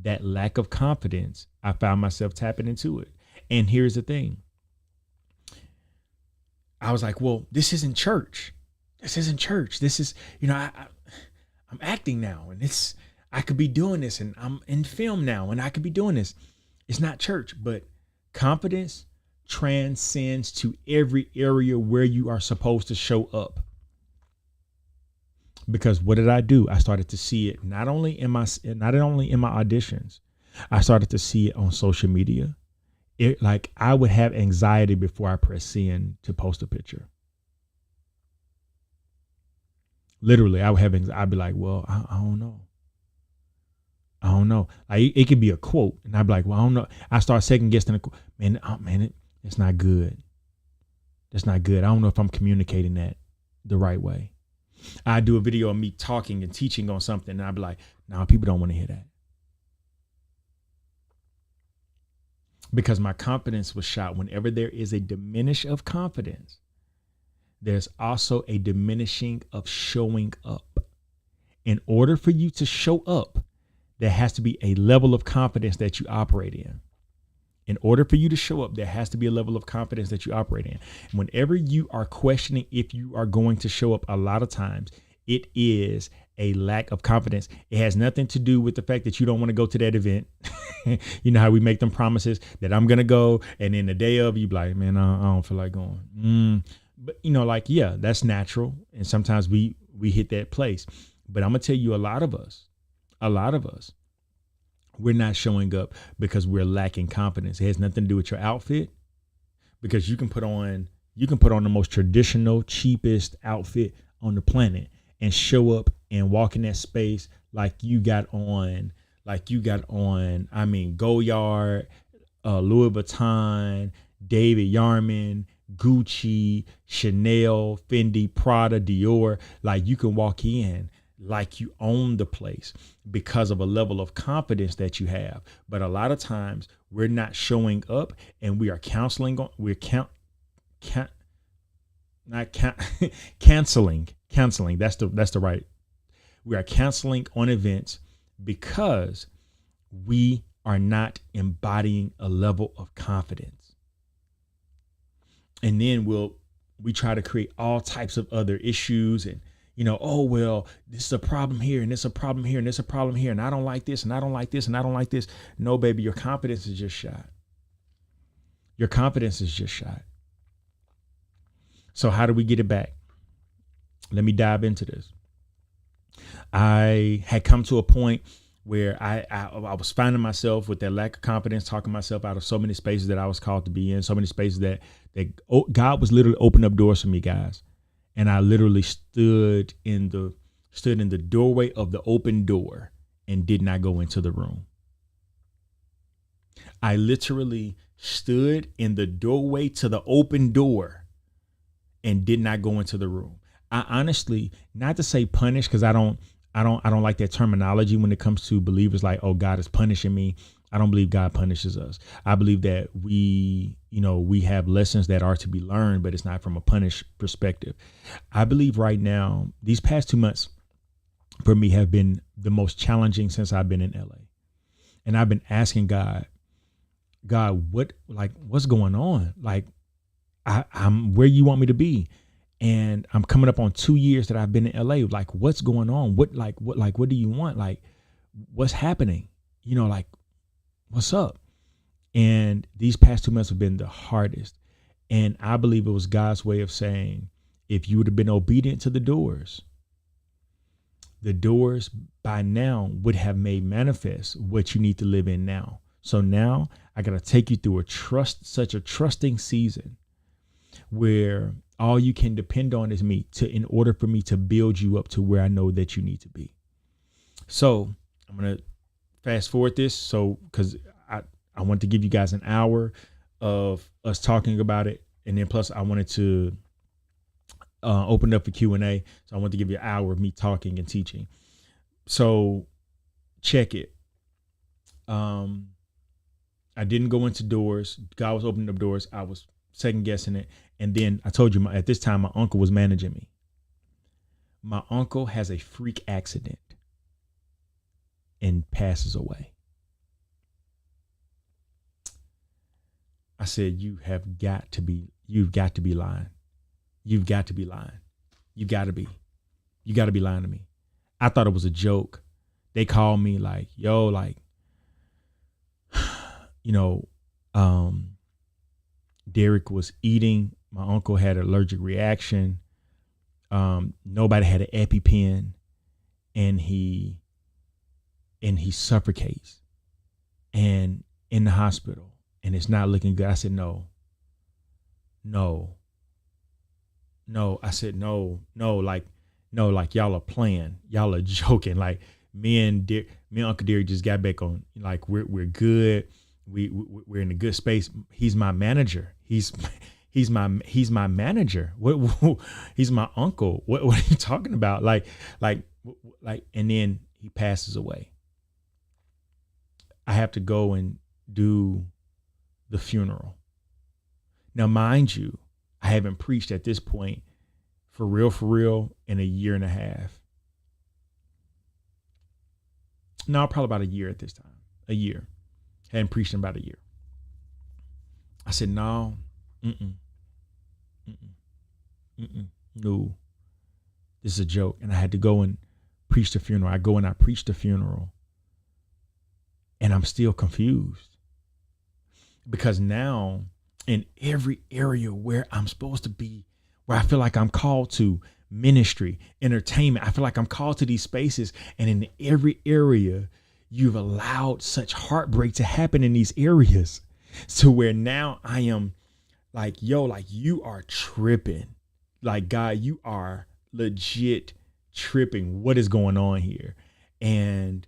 that lack of confidence, I found myself tapping into it. And here's the thing. I was like, well, this isn't church. This isn't church. This is, I'm acting now, and I could be doing this, and I'm in film now, and I could be doing this. It's not church, but confidence transcends to every area where you are supposed to show up. Because what did I do? I started to see it not only in my auditions, I started to see it on social media. Like I would have anxiety before I press send to post a picture. Literally, I would have anxiety. I'd be like, well, I don't know. I don't know. Like it could be a quote, and I'd be like, well, I don't know. I start second guessing the quote. It's not good. That's not good. I don't know if I'm communicating that the right way. I do a video of me talking and teaching on something, and I'd be like, no, people don't want to hear that. Because my confidence was shot. Whenever there is a diminish of confidence, there's also a diminishing of showing up. In order for you to show up, there has to be a level of confidence that you operate in. In order for you to show up, there has to be a level of confidence that you operate in. Whenever you are questioning if you are going to show up, a lot of times it is a lack of confidence. It has nothing to do with the fact that you don't want to go to that event. You know how we make them promises that I'm going to go, and then the day of you be like, man, I don't feel like going. But yeah, that's natural. And sometimes we hit that place. But I'm going to tell you, a lot of us, we're not showing up because we're lacking confidence. It has nothing to do with your outfit, because you can put on the most traditional, cheapest outfit on the planet and show up and walk in that space like you got on, Goyard, Louis Vuitton, David Yurman, Gucci, Chanel, Fendi, Prada, Dior. Like you can walk in like you own the place because of a level of confidence that you have. But a lot of times we're not showing up, and we are canceling. Canceling. That's the right. We are canceling on events because we are not embodying a level of confidence. And then we try to create all types of other issues, and this is a problem here, and it's a problem here, and it's a problem here, and I don't like this, and I don't like this, and I don't like this. No, baby, your confidence is just shot. Your confidence is just shot. So how do we get it back? Let me dive into this. I had come to a point where I was finding myself with that lack of confidence, talking myself out of so many spaces that I was called to be in, so many spaces that God was literally opening up doors for me, guys. And I literally stood in the doorway of the open door and did not go into the room. I literally stood in the doorway to the open door and did not go into the room. I honestly, not to say punish, because I don't like that terminology when it comes to believers, like, oh, God is punishing me. I don't believe God punishes us. I believe that we have lessons that are to be learned, but it's not from a punish perspective. I believe right now, these past 2 months for me have been the most challenging since I've been in LA. And I've been asking God, what's going on? Like, I'm where you want me to be. And I'm coming up on 2 years that I've been in LA. Like, what's going on? What do you want? Like, what's happening? What's up? And these past 2 months have been the hardest. And I believe it was God's way of saying, if you would have been obedient to the doors by now would have made manifest what you need to live in now. So now I got to take you through such a trusting season where all you can depend on is me in order for me to build you up to where I know that you need to be. So I'm going to fast forward this. So, because I want to give you guys an hour of us talking about it. And then plus I wanted to opened up for Q&A. So I want to give you an hour of me talking and teaching. So check it. I didn't go into doors. God was opening up doors. I was second guessing it. And then I told you at this time, my uncle was managing me. My uncle has a freak accident and passes away. I said, you've got to be lying. You've got to be lying. You got to be lying to me. I thought it was a joke. They called me like, yo, like, Derek was eating. My uncle had an allergic reaction. Nobody had an EpiPen, and he suffocates and in the hospital, and it's not looking good. I said, no. I said, no, like y'all are playing. Y'all are joking. Like me and Uncle Derek just got back on, like, we're good. We're in a good space. He's my manager. He's my manager. What he's my uncle. What are you talking about? Like, and then he passes away. I have to go and do the funeral. Now, mind you, I haven't preached at this point for real in a year and a half. No, probably about a year at this time. A year. Hadn't preached in about a year. I said, no, no, this is a joke. And I had to go and preach the funeral. I go and I preach the funeral, and I'm still confused, because now in every area where I'm supposed to be, where I feel like I'm called to ministry, entertainment, I feel like I'm called to these spaces, and in every area, you've allowed such heartbreak to happen in these areas, to where now I am like, yo, like, you are tripping. Like, God, you are legit tripping. What is going on here? And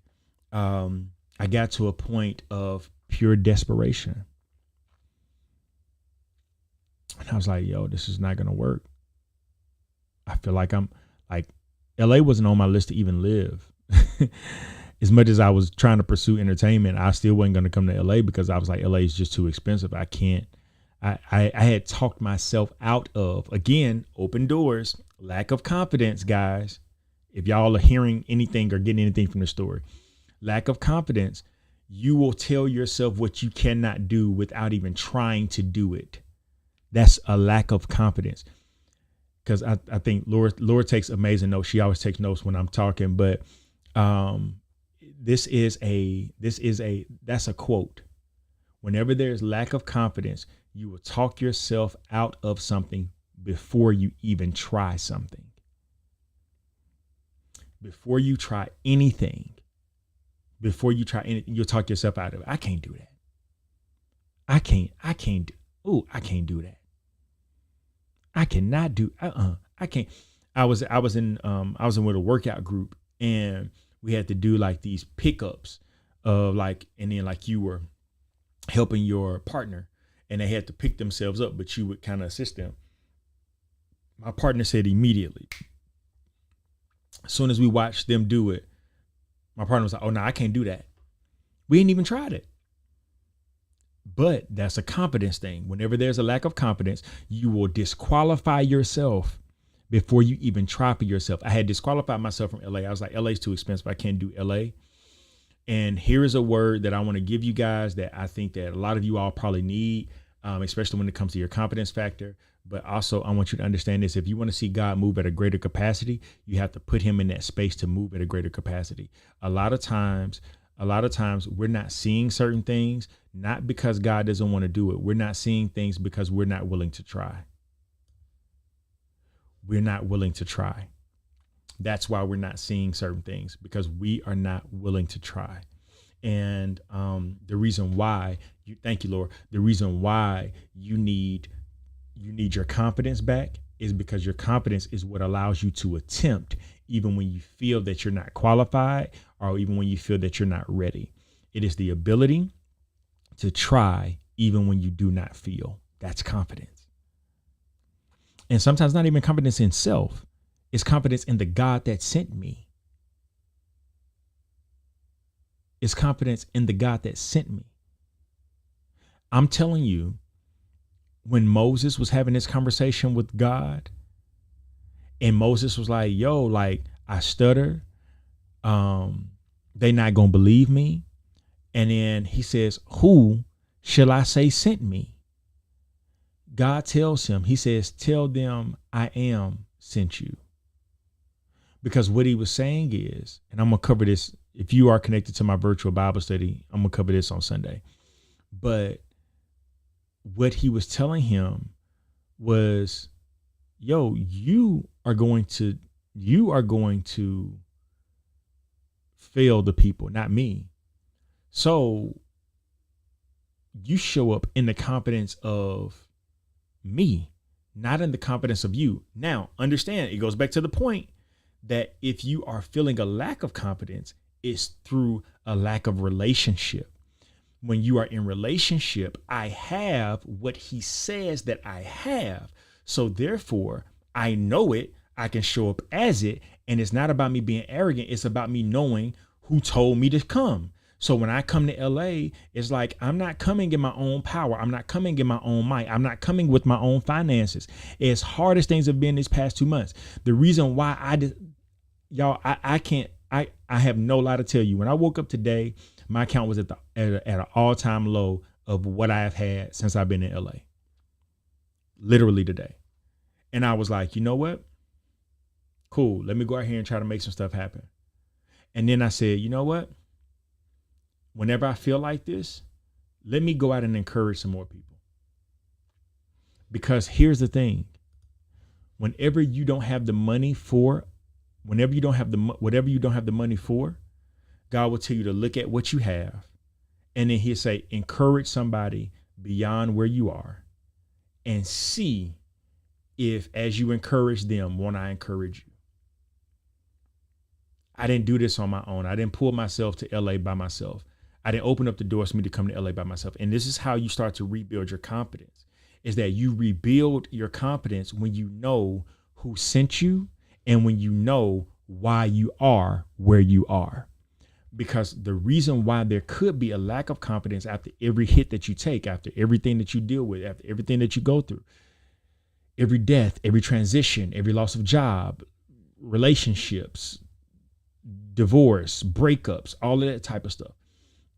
I got to a point of pure desperation. And I was like, yo, this is not going to work. I feel like I'm like, LA wasn't on my list to even live. As much as I was trying to pursue entertainment, I still wasn't going to come to LA, because I was like, LA is just too expensive. I can't. I had talked myself out of, again, open doors, lack of confidence, guys. If y'all are hearing anything or getting anything from the story, lack of confidence, you will tell yourself what you cannot do without even trying to do it. That's a lack of confidence. Because I think Laura takes amazing notes. She always takes notes when I'm talking, but that's a quote. Whenever there's lack of confidence, you will talk yourself out of something before you even try something. Before you try anything, you'll talk yourself out of it. I can't do that. I can't do that. I cannot do, I can't. I was in with a workout group, and we had to do like these pickups of like, and then like you were helping your partner and they had to pick themselves up, but you would kind of assist them. My partner said immediately, as soon as we watched them do it, my partner was like, oh no, I can't do that. We ain't even tried it. But that's a confidence thing. Whenever there's a lack of confidence, you will disqualify yourself before you even try for yourself. I had disqualified myself from LA. I was like, LA's too expensive. I can't do LA. And here is a word that I want to give you guys that I think that a lot of you all probably need, especially when it comes to your confidence factor. But also, I want you to understand this. If you want to see God move at a greater capacity, you have to put him in that space to move at a greater capacity. A lot of times we're not seeing certain things, not because God doesn't want to do it. We're not seeing things because we're not willing to try. We're not willing to try. That's why we're not seeing certain things, because we are not willing to try. And the reason why thank you, Lord. The reason why you need your confidence back is because your confidence is what allows you to attempt, even when you feel that you're not qualified, or even when you feel that you're not ready. It is the ability to try even when you do not feel. That's confidence. And sometimes not even confidence in self. It's confidence in the God that sent me. It's confidence in the God that sent me. I'm telling you, when Moses was having this conversation with God, and Moses was like, yo, like, I stutter. They not gonna believe me. And then he says, who shall I say sent me? God tells him, he says, tell them I am sent you. Because what he was saying is, and I'm going to cover this, if you are connected to my virtual Bible study, I'm going to cover this on Sunday. But what he was telling him was, yo, you are going to fail the people, not me. So you show up in the confidence of me, not in the confidence of you. Now, understand, it goes back to the point that if you are feeling a lack of confidence, it's through a lack of relationship. When you are in relationship, I have what he says that I have. So therefore, I know it. I can show up as it. And it's not about me being arrogant. It's about me knowing who told me to come. So when I come to LA, it's like, I'm not coming in my own power. I'm not coming in my own might. I'm not coming with my own finances. As hard as things have been these past 2 months, the reason why I have no lie to tell you. When I woke up today, my account was at an all-time low of what I have had since I've been in LA. Literally today. And I was like, you know what? Cool. Let me go out here and try to make some stuff happen. And then I said, you know what? Whenever I feel like this, let me go out and encourage some more people. Because here's the thing. Whenever you don't have the money for, whatever you don't have the money for, God will tell you to look at what you have. And then he'll say, encourage somebody beyond where you are and see if, as you encourage them, won't I encourage you? I didn't do this on my own. I didn't pull myself to LA by myself. I didn't open up the doors for me to come to LA by myself. And this is how you start to rebuild your confidence, is that you rebuild your confidence when you know who sent you and when you know why you are where you are. Because the reason why there could be a lack of confidence after every hit that you take, after everything that you deal with, after everything that you go through, every death, every transition, every loss of job, relationships, divorce, breakups, all of that type of stuff,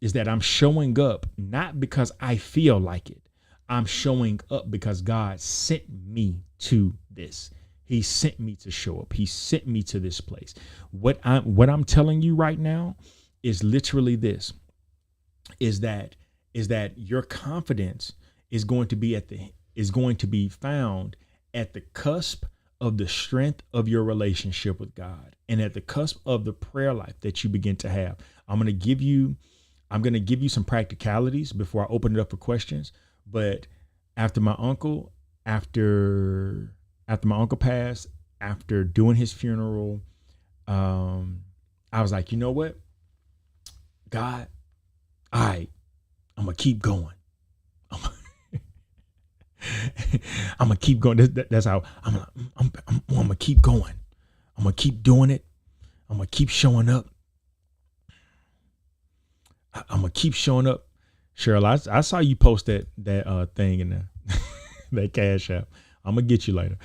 is that I'm showing up not because I feel like it. I'm showing up because God sent me to this. He sent me to show up. He sent me to this place. What I'm telling you right now is literally this, is that your confidence is going to be found at the cusp of the strength of your relationship with God and at the cusp of the prayer life that you begin to have. I'm going to give you some practicalities before I open it up for questions. But after my uncle passed, after doing his funeral, I was like, you know what, God, I'm gonna keep going. I'm gonna keep going. That's how I'm gonna keep going. I'm gonna keep doing it. I'm gonna keep showing up. I'm gonna keep showing up. Cheryl, I saw you post that thing in there, that Cash App. I'm gonna get you later.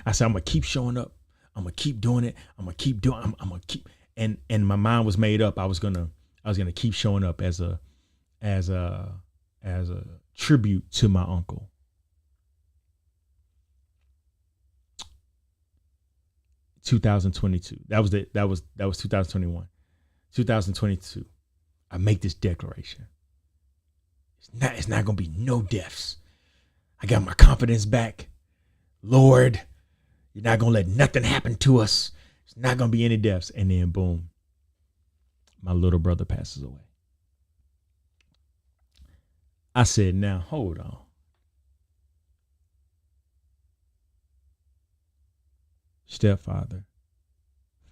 I said I'm gonna keep showing up. I'm gonna keep doing it. I'm gonna keep doing. I'm gonna keep. And my mind was made up. I was gonna keep showing up as a tribute to my uncle. (2022) That was 2021. 2022. I make this declaration. It's not gonna be no deaths. I got my confidence back. Lord, you're not gonna let nothing happen to us. It's not gonna be any deaths. And then boom, my little brother passes away. I said, now hold on. Stepfather,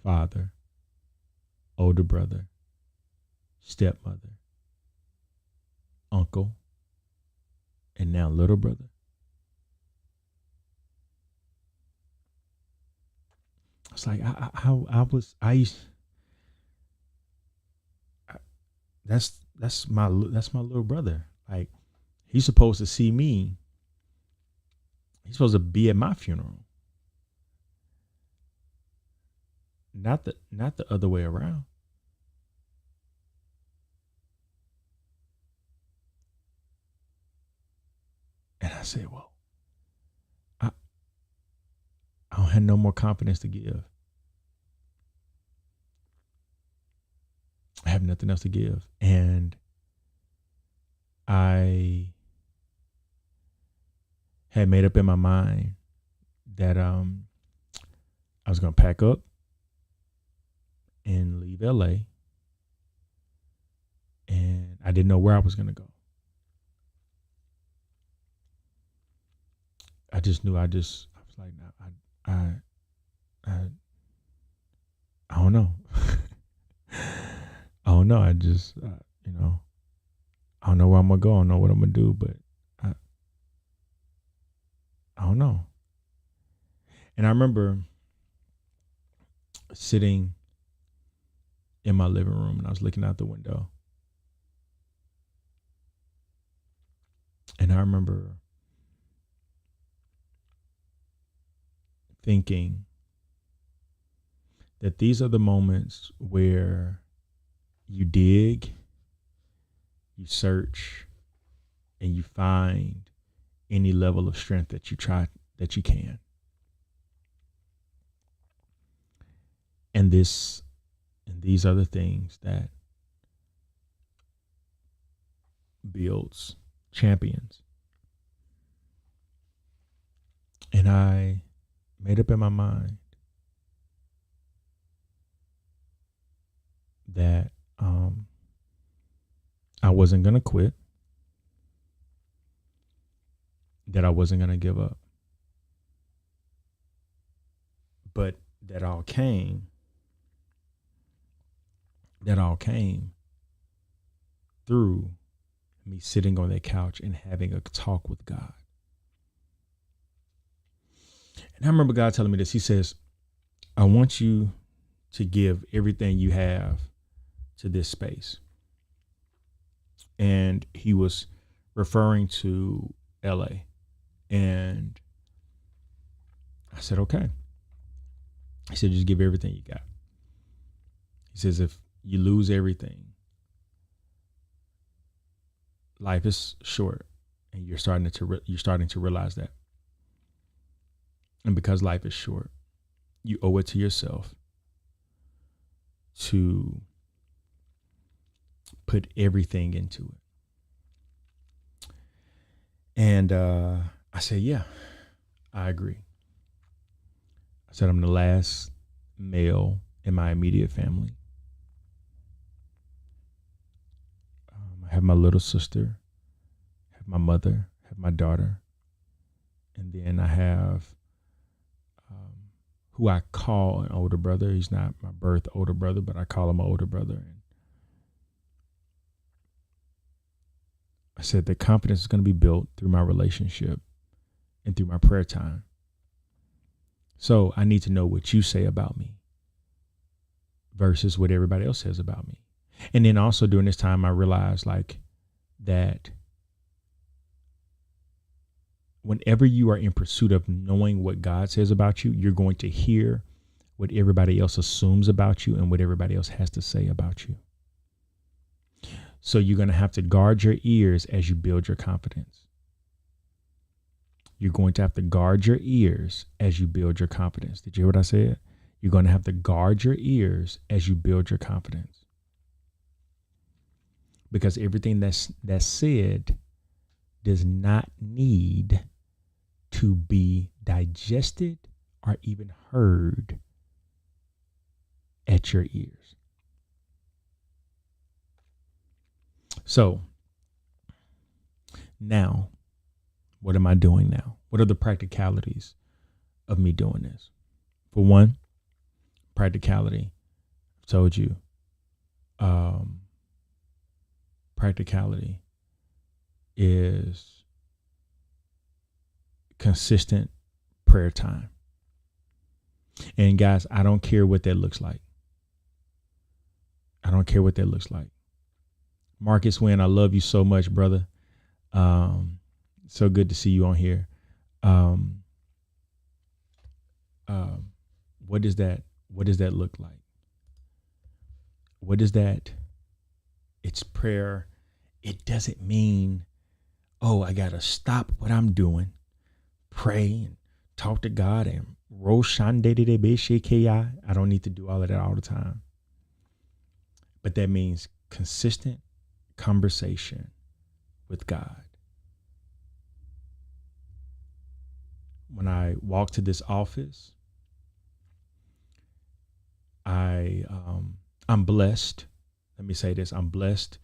father, older brother, stepmother, uncle, and now little brother. was like, I used. That's my little brother. Like, he's supposed to see me. He's supposed to be at my funeral. Not the other way around. And I said, well, I don't have no more confidence to give. I have nothing else to give. And I had made up in my mind that I was going to pack up and leave LA. And I didn't know where I was going to go. I just knew I was like, no, I don't know. I don't know. I just, I don't know where I'm going to go. I don't know what I'm going to do, but I don't know. And I remember sitting in my living room and I was looking out the window. And I remember thinking that these are the moments where you dig, you search, and you find any level of strength that you can. And these are the things that builds champions. And I made up in my mind that I wasn't going to quit, that I wasn't going to give up. But that all came through me sitting on that couch and having a talk with God. And I remember God telling me this. He says, I want you to give everything you have to this space. And he was referring to LA. And I said, okay. He said, just give everything you got. He says, if you lose everything, life is short, and you're starting to realize that. And because life is short, you owe it to yourself to put everything into it. And I said, yeah, I agree. I said, I'm the last male in my immediate family. I have my little sister, have my mother, have my daughter. And then I have who I call an older brother. He's not my birth older brother, but I call him an older brother. And I said the confidence is going to be built through my relationship and through my prayer time. So I need to know what you say about me versus what everybody else says about me. And then also during this time, I realized that whenever you are in pursuit of knowing what God says about you, you're going to hear what everybody else assumes about you and what everybody else has to say about you. So you're going to have to guard your ears as you build your confidence. You're going to have to guard your ears as you build your confidence. Did you hear what I said? You're going to have to guard your ears as you build your confidence. Because everything that's said does not need to be digested or even heard at your ears. So now, what am I doing now? What are the practicalities of me doing this? For one, practicality. I've told you, practicality is consistent prayer time. And guys, I don't care what that looks like. I don't care what that looks like. Marcus Wynn, I love you so much, brother. So good to see you on here. What does that look like? What is that? It's prayer. It doesn't mean, oh, I gotta stop what I'm doing, pray and talk to God and I don't need to do all of that all the time. But that means consistent conversation with God. When I walk to this office, I'm blessed. Let me say this. I'm blessed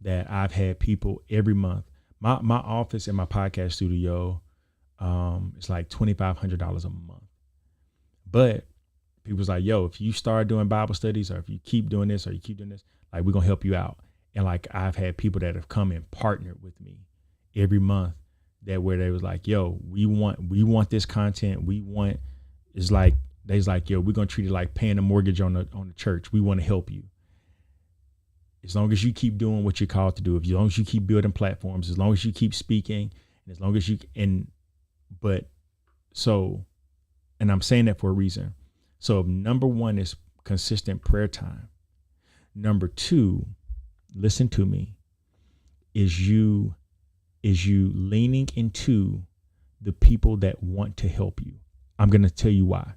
that I've had people every month. My office in my podcast studio, it's like $2,500 a month. But people's like, yo, if you start doing Bible studies or if you keep doing this or you keep doing this, like, we're going to help you out. And like, I've had people that have come and partnered with me every month where they was like, yo, we want this content. It's like, they's like, yo, we're going to treat it like paying a mortgage on the church. We want to help you. As long as you keep doing what you're called to do, as long as you keep building platforms, as long as you keep speaking, and as long as and I'm saying that for a reason. So number one is consistent prayer time. Number two, listen to me, is you leaning into the people that want to help you. I'm going to tell you why.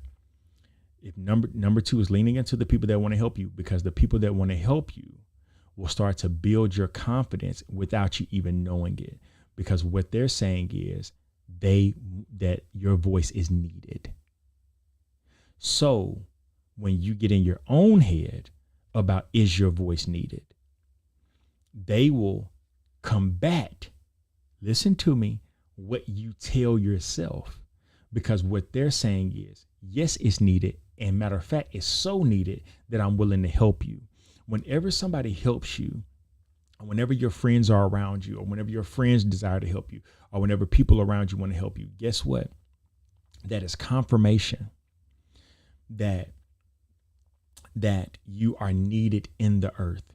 If number two is leaning into the people that want to help you, because the people that want to help you will start to build your confidence without you even knowing it. Because what they're saying is that your voice is needed. So when you get in your own head about, is your voice needed, they will combat, listen to me, what you tell yourself. Because what they're saying is, yes, it's needed. And matter of fact, it's so needed that I'm willing to help you. Whenever somebody helps you, or whenever your friends are around you, or whenever your friends desire to help you, or whenever people around you want to help you, guess what? That is confirmation that you are needed in the earth.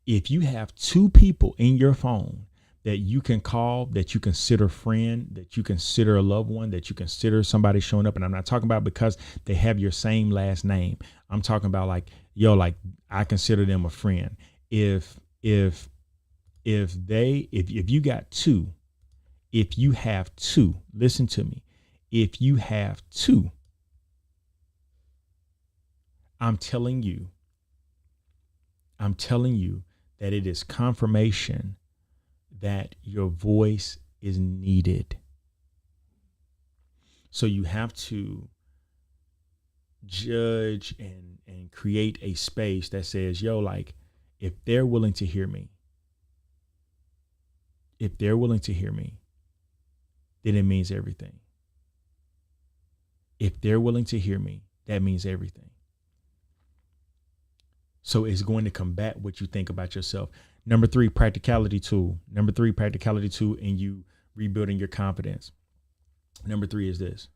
If you have two people in your phone that you can call, that you consider friend, that you consider a loved one, that you consider somebody showing up. And I'm not talking about because they have your same last name. I'm talking about like, yo, like, I consider them a friend. If you got two, if you have two, listen to me. If you have two, I'm telling you that it is confirmation that your voice is needed. So you have to judge and create a space that says, yo, like, if they're willing to hear me, then it means everything. If they're willing to hear me, that means everything. So it's going to combat what you think about yourself. Number three, practicality tool in you rebuilding your confidence. Number three is this.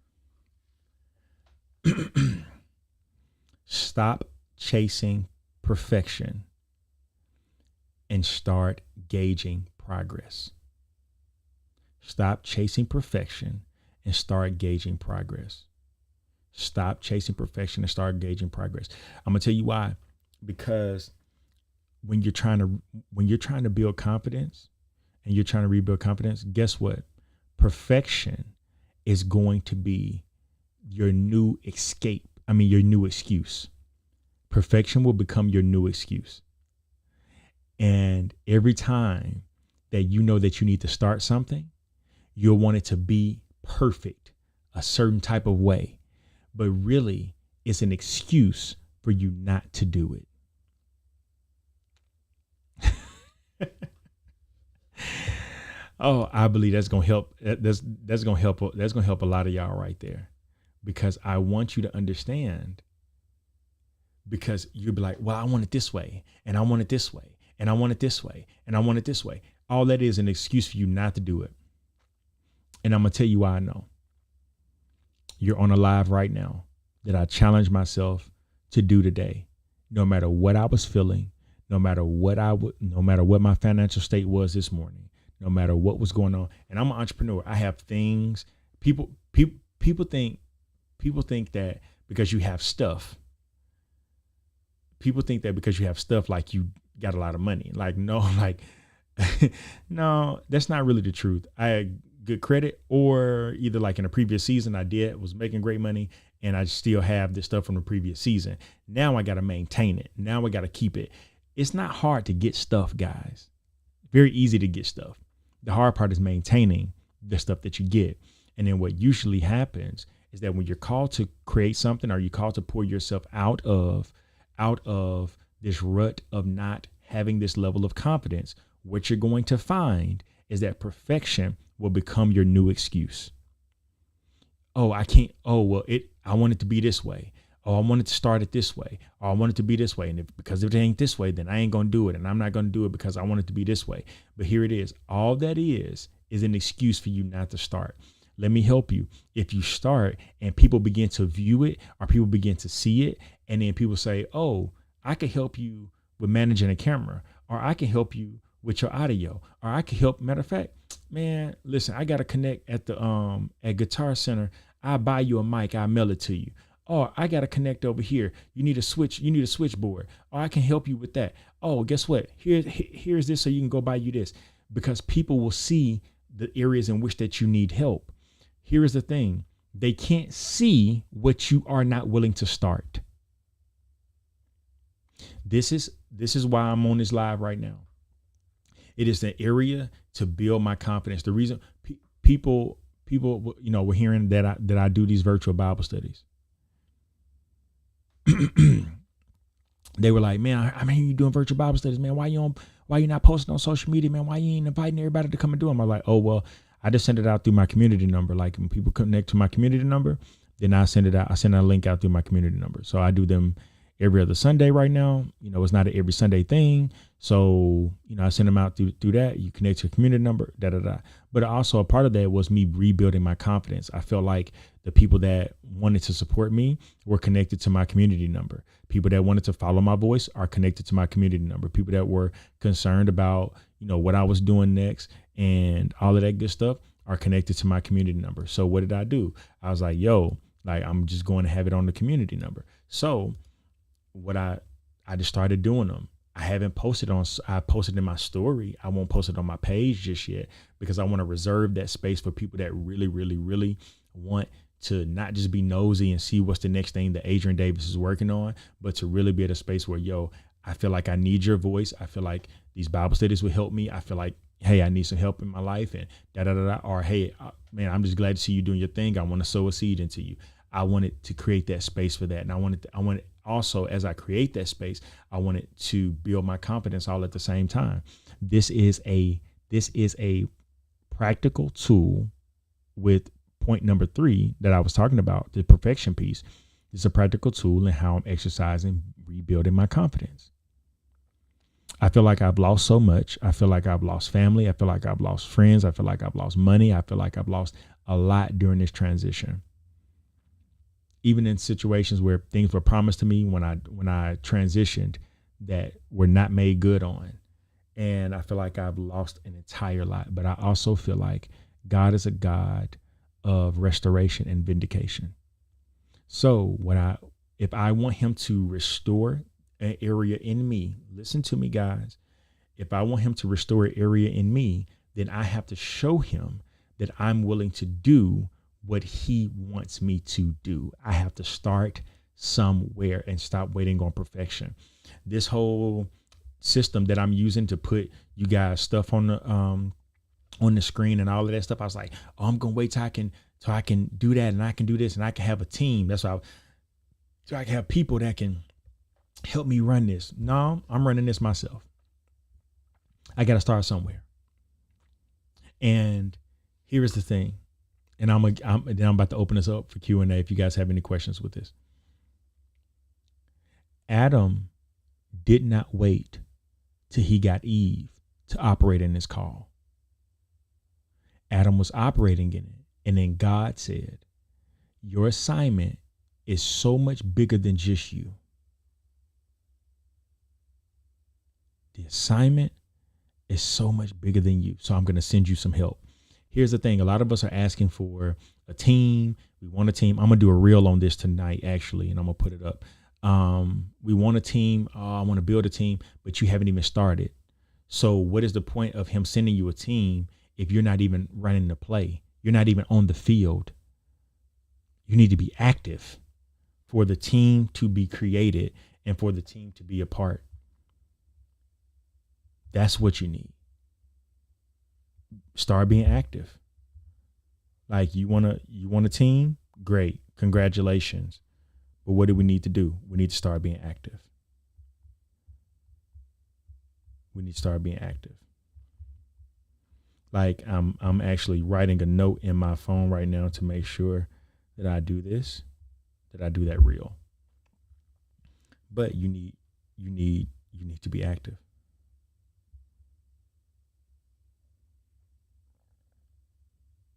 Stop chasing perfection and start gauging progress. Stop chasing perfection and start gauging progress. Stop chasing perfection and start gauging progress. I'm going to tell you why. Because when you're trying to build confidence and you're trying to rebuild confidence, guess what? Perfection is going to be your new your new excuse. Perfection will become your new excuse. And every time that you know that you need to start something, you'll want it to be perfect, a certain type of way. But really, it's an excuse for you not to do it. Oh, I believe that's going to help. That's going to help. That's going to help a lot of y'all right there, because I want you to understand, because you'll be like, well, I want it this way, and I want it this way, and I want it this way, and I want it this way. All that is an excuse for you not to do it. And I'm going to tell you why I know. You're on a live right now. that I challenged myself to do today, no matter what I was feeling, no matter what my financial state was this morning, no matter what was going on. And I'm an entrepreneur. I have things. People think that because you have stuff, like you got a lot of money. Like, no, like, no, that's not really the truth. I had good credit, or either like in a previous season was making great money, and I still have this stuff from the previous season. Now I got to maintain it. Now I got to keep it. It's not hard to get stuff, guys. Very easy to get stuff. The hard part is maintaining the stuff that you get. And then what usually happens is that when you're called to create something, or you're called to pour yourself out of this rut of not having this level of confidence, what you're going to find is that perfection will become your new excuse. Oh, I can't. Oh, well, I want it to be this way. Oh, I want it to start it this way. Or I want it to be this way. And because if it ain't this way, then I ain't going to do it. And I'm not going to do it because I want it to be this way. But here it is. All that is an excuse for you not to start. Let me help you. If you start and people begin to view it, or people begin to see it, and then people say, oh, I can help you with managing a camera, or I can help you with your audio, or I can help. Matter of fact, man, listen, I got to connect at the at Guitar Center. I'll buy you a mic. I'll mail it to you. Oh, I got to connect over here. You need a switchboard. Oh, I can help you with that. Oh, guess what? Here's this, so you can go buy you this, because people will see the areas in which that you need help. Here is the thing. They can't see what you are not willing to start. This is why I'm on this live right now. It is the area to build my confidence. The reason people, we're hearing that I do these virtual Bible studies. They were like, man, I mean, you doing virtual Bible studies, man. Why you not posting on social media, man? Why you ain't inviting everybody to come and do them? I'm like, oh, well, I just send it out through my community number. Like, when people connect to my community number, then I send it out. I send a link out through my community number. So I do them every other Sunday right now. It's not an every Sunday thing. So, I send them out through that. You connect to your community number, But also a part of that was me rebuilding my confidence. I felt like the people that wanted to support me were connected to my community number. People that wanted to follow my voice are connected to my community number. People that were concerned about, what I was doing next and all of that good stuff are connected to my community number. So what did I do? I was like, I'm just going to have it on the community number. So what I just started doing them. I haven't posted I posted in my story. I won't post it on my page just yet, because I want to reserve that space for people that really, really, really want to not just be nosy and see what's the next thing that Adrian Davis is working on, but to really be at a space where, I feel like I need your voice. I feel like these Bible studies will help me. I feel like, hey, I need some help in my life, and or hey, man, I'm just glad to see you doing your thing. I want to sow a seed into you. I wanted to create that space for that. And I wanted also, as I create that space, I wanted to build my confidence all at the same time. This is a practical tool with point number 3 that I was talking about, the perfection piece. It's a practical tool in how I'm exercising, rebuilding my confidence. I feel like I've lost so much. I feel like I've lost family. I feel like I've lost friends. I feel like I've lost money. I feel like I've lost a lot during this transition. Even in situations where things were promised to me when I transitioned that were not made good on. And I feel like I've lost an entire lot. But I also feel like God is a God of restoration and vindication. So if I want him to restore an area in me, listen to me, guys. If I want him to restore an area in me, then I have to show him that I'm willing to do what he wants me to do. I have to start somewhere and stop waiting on perfection. This whole system that I'm using to put you guys stuff on the screen and all of that stuff, I was like, oh, I'm gonna wait till I can do that, and I can do this, and I can have a team. That's why so I can have people that can help me run this. No, I'm running this myself. I got to start somewhere. And here is the thing. And I'm about to open this up for Q&A if you guys have any questions with this. Adam did not wait till he got Eve to operate in this call. Adam was operating in it. And then God said, your assignment is so much bigger than just you. The assignment is so much bigger than you. So I'm going to send you some help. Here's the thing. A lot of us are asking for a team. We want a team. I'm going to do a reel on this tonight, actually, and I'm going to put it up. We want a team. I want to build a team, but you haven't even started. So what is the point of him sending you a team if you're not even running the play? You're not even on the field. You need to be active for the team to be created and for the team to be a part. That's what you need. Start being active. Like you want a team? Great. Congratulations. But what do we need to do? We need to start being active. We need to start being active. Like I'm actually writing a note in my phone right now to make sure that I do this, that I do that reel. But you need to be active.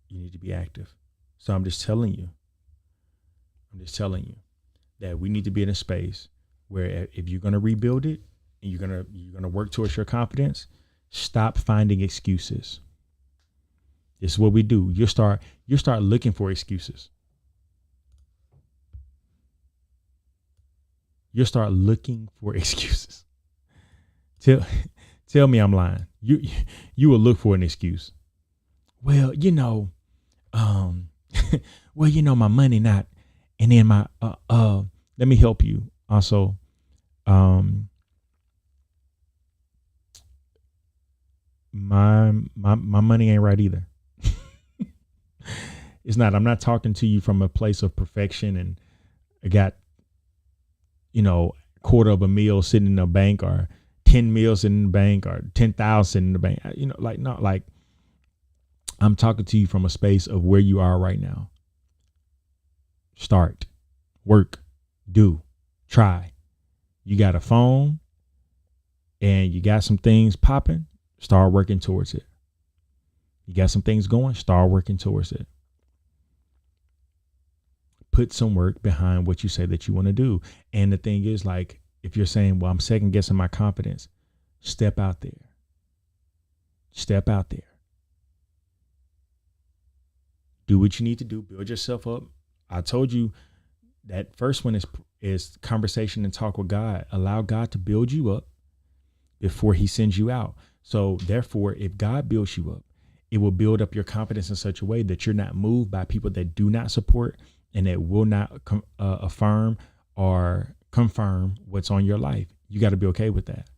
You need to be active. So I'm just telling you that we need to be in a space where if you're going to rebuild it and you're going to work towards your confidence, stop finding excuses. This is what we do. You start looking for excuses. You start looking for excuses. Tell me I'm lying. You will look for an excuse. Well, my money not, and then my let me help you also. My money ain't right either. It's not. I'm not talking to you from a place of perfection and I got, quarter of a meal sitting in the bank or 10 meals in the bank or 10,000 in the bank. I'm talking to you from a space of where you are right now. Start, work, do, try. You got a phone and you got some things popping, start working towards it. You got some things going, start working towards it. Put some work behind what you say that you want to do. And the thing is, like, if you're saying, well, I'm second guessing my confidence, step out there. Step out there. Do what you need to do. Build yourself up. I told you that first one is conversation and talk with God. Allow God to build you up before he sends you out. So therefore, if God builds you up, it will build up your confidence in such a way that you're not moved by people that do not support and that will not affirm or confirm what's on your life. You got to be okay with that.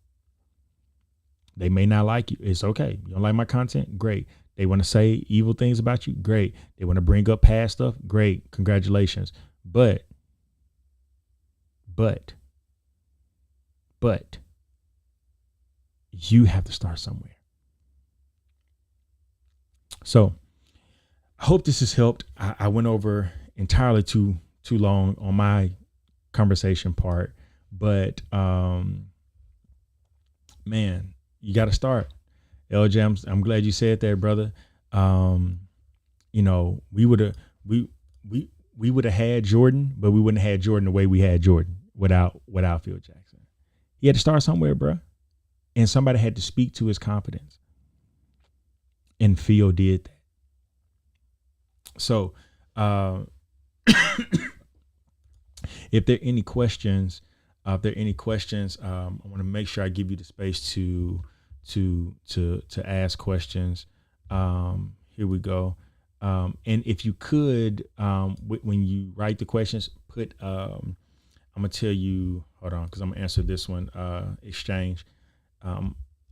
They may not like you. It's okay. You don't like my content? Great. They want to say evil things about you? Great. They want to bring up past stuff? Great. Congratulations. But you have to start somewhere. So I hope this has helped. I went over entirely too long on my conversation part, but man, you got to start. LJ, I'm glad you said that, brother. We would have had Jordan, but we wouldn't have had Jordan the way we had Jordan without Phil Jackson. He had to start somewhere, bro. And somebody had to speak to his confidence. And Phil did that. So if there are any questions, I want to make sure I give you the space to ask questions. Here we go. And if you could, when you write the questions, put, I'm going to tell you, hold on, because I'm going to answer this one, exchange.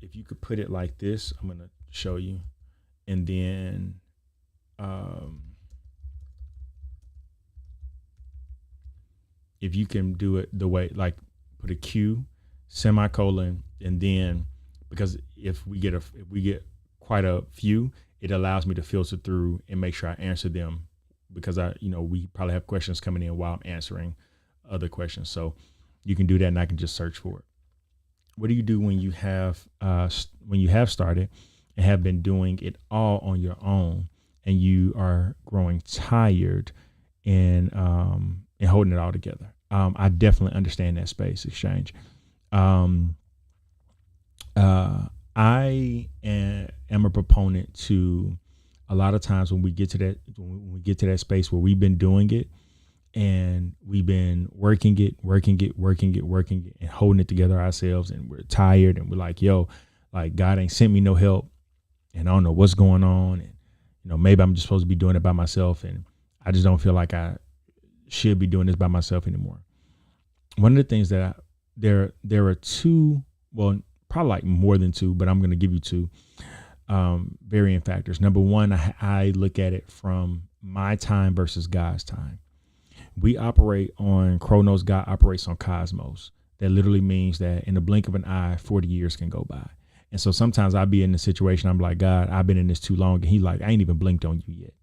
If you could put it like this, I'm going to show you. And then, if you can do it the way, like put a Q, semicolon, and then, because if we get quite a few, it allows me to filter through and make sure I answer them, because we probably have questions coming in while I'm answering other questions. So you can do that and I can just search for it. What do you do when you have started and have been doing it all on your own and you are growing tired and and holding it all together. I definitely understand that space exchange. I am a proponent to a lot of times when we get to that space where we've been doing it and we've been working it and holding it together ourselves, and we're tired and we're like, yo, like God ain't sent me no help and I don't know what's going on. And, maybe I'm just supposed to be doing it by myself. And I just don't feel like I should be doing this by myself anymore. One of the things that there are two, well, probably like more than two, but I'm going to give you two varying factors. Number one, I look at it from my time versus God's time. We operate on Chronos. God operates on Cosmos. That literally means that in the blink of an eye, 40 years can go by. And so sometimes I'll be in the situation, I'm like, God, I've been in this too long. And He like, I ain't even blinked on you yet.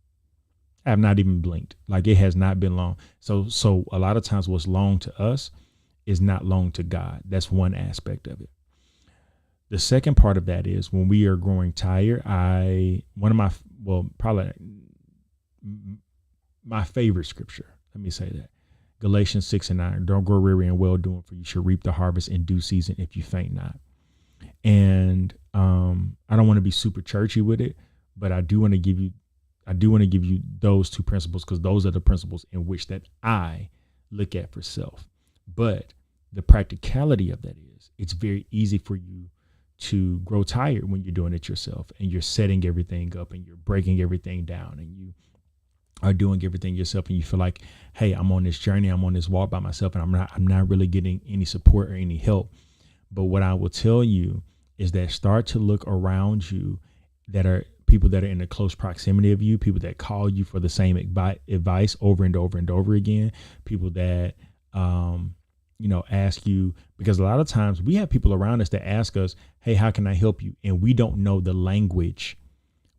I have not even blinked. Like, it has not been long. So a lot of times what's long to us is not long to God. That's one aspect of it. The second part of that is when we are growing tired, probably my favorite scripture, let me say that, Galatians 6:9, don't grow weary in well doing, for you shall reap the harvest in due season if you faint not. And I don't want to be super churchy with it, but I do want to give you those two principles, because those are the principles in which that I look at for self. But the practicality of that is it's very easy for you to grow tired when you're doing it yourself and you're setting everything up and you're breaking everything down and you are doing everything yourself, and you feel like, hey, I'm on this journey, I'm on this walk by myself, and I'm not really getting any support or any help. But what I will tell you is that start to look around you that are people that are in a close proximity of you, people that call you for the same advice over and over and over again, people that, ask you, because a lot of times we have people around us that ask us, hey, how can I help you? And we don't know the language.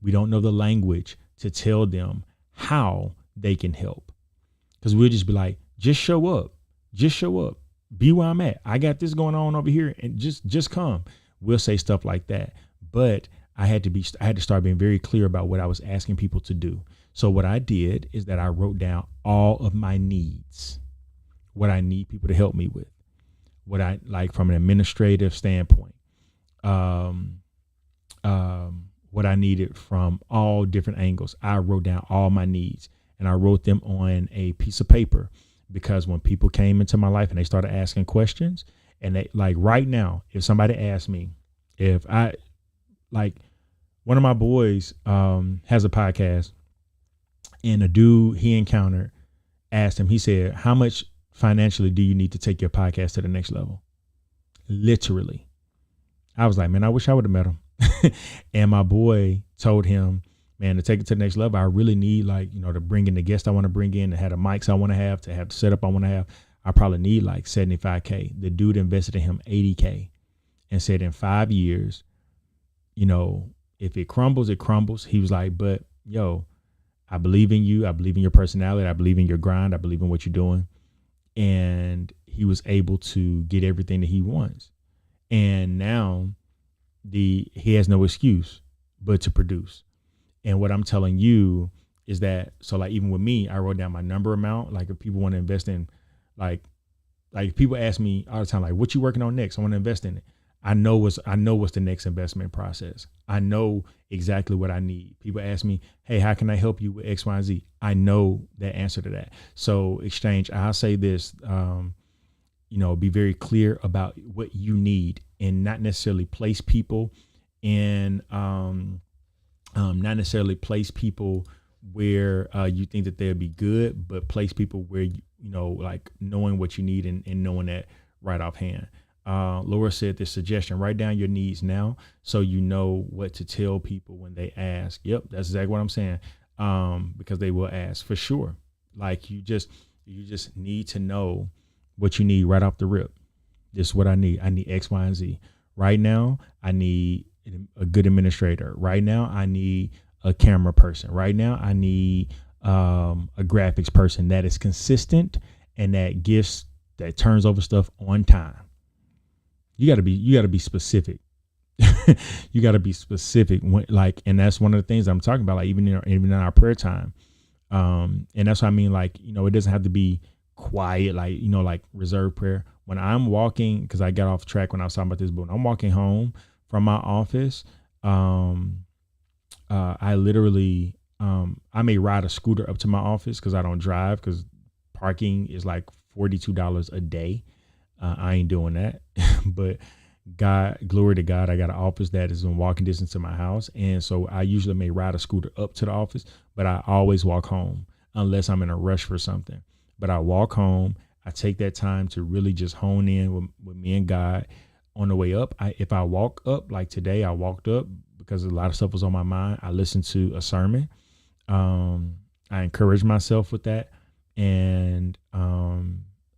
We don't know the language to tell them how they can help. Because we'll just be like, just show up, be where I'm at. I got this going on over here, and just come. We'll say stuff like that. But I had to start being very clear about what I was asking people to do. So what I did is that I wrote down all of my needs, what I need people to help me with, what I like from an administrative standpoint, what I needed from all different angles. I wrote down all my needs, and I wrote them on a piece of paper, because when people came into my life and they started asking questions, and they, like, right now, if somebody asked me, if I, like, one of my boys has a podcast, and a dude he encountered asked him, he said, how much financially do you need to take your podcast to the next level? Literally. I was like, man, I wish I would have met him. And my boy told him, man, to take it to the next level, I really need, like, to bring in the guests I want to bring in, to have the mics I want to have the setup I want to have. I probably need like $75K. The dude invested in him $80K and said in 5 years, if it crumbles, it crumbles. He was like, but yo, I believe in you. I believe in your personality. I believe in your grind. I believe in what you're doing. And he was able to get everything that he wants. And now he has no excuse but to produce. And what I'm telling you is that, so like, even with me, I wrote down my number amount. Like, if people want to invest in, like people ask me all the time, like, what you working on next? I want to invest in it. I know what's the next investment process. I know exactly what I need. People ask me, hey, how can I help you with X, Y, and Z? I know the answer to that. So exchange, I'll say this, be very clear about what you need, and not necessarily place people in, not necessarily place people where you think that they'll be good, but place people where, like knowing what you need and knowing that right offhand. Laura said this suggestion, write down your needs now so you know what to tell people when they ask. Yep, that's exactly what I'm saying. Because they will ask for sure. Like, you just need to know what you need right off the rip. This is what I need. I need X, Y, and Z. Right now, I need a good administrator. Right now, I need a camera person. Right now, I need a graphics person that is consistent and that turns over stuff on time. You gotta be specific. You gotta be specific. And that's one of the things I'm talking about. Like, even in our prayer time, and that's what I mean. Like, it doesn't have to be quiet, like, like reserved prayer. When I'm walking, because I got off track when I was talking about this, but when I'm walking home from my office, I literally, I may ride a scooter up to my office because I don't drive, because parking is like $42 a day. I ain't doing that. But God, glory to God, I got an office that is in walking distance to my house. And so I usually may ride a scooter up to the office, but I always walk home unless I'm in a rush for something. But I walk home. I take that time to really just hone in with me and God. On the way up, if I walk up, like today, I walked up because a lot of stuff was on my mind. I listened to a sermon. I encourage myself with that. And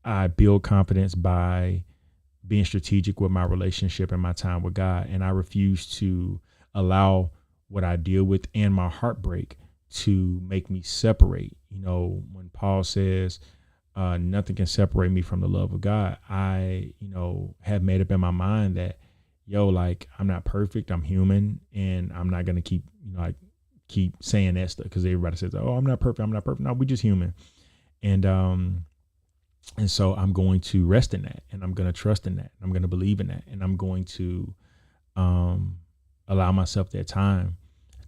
I build confidence by being strategic with my relationship and my time with God. And I refuse to allow what I deal with and my heartbreak to make me separate. When Paul says, nothing can separate me from the love of God, I, have made up in my mind that, I'm not perfect. I'm human, and I'm not going to keep saying that stuff because everybody says, oh, I'm not perfect. I'm not perfect. No, we're just human. And so I'm going to rest in that, and I'm going to trust in that. I'm going to believe in that, and I'm going to allow myself that time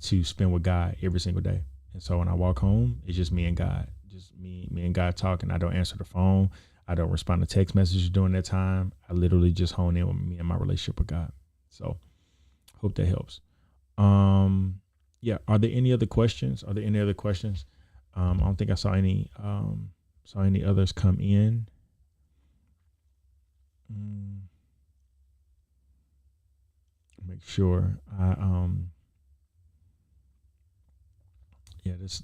to spend with God every single day. And so when I walk home, it's just me and God, just me and God talking. I don't answer the phone. I don't respond to text messages during that time. I literally just hone in with me and my relationship with God. So hope that helps. Yeah. Are there any other questions? I don't think I saw any others come in. Make sure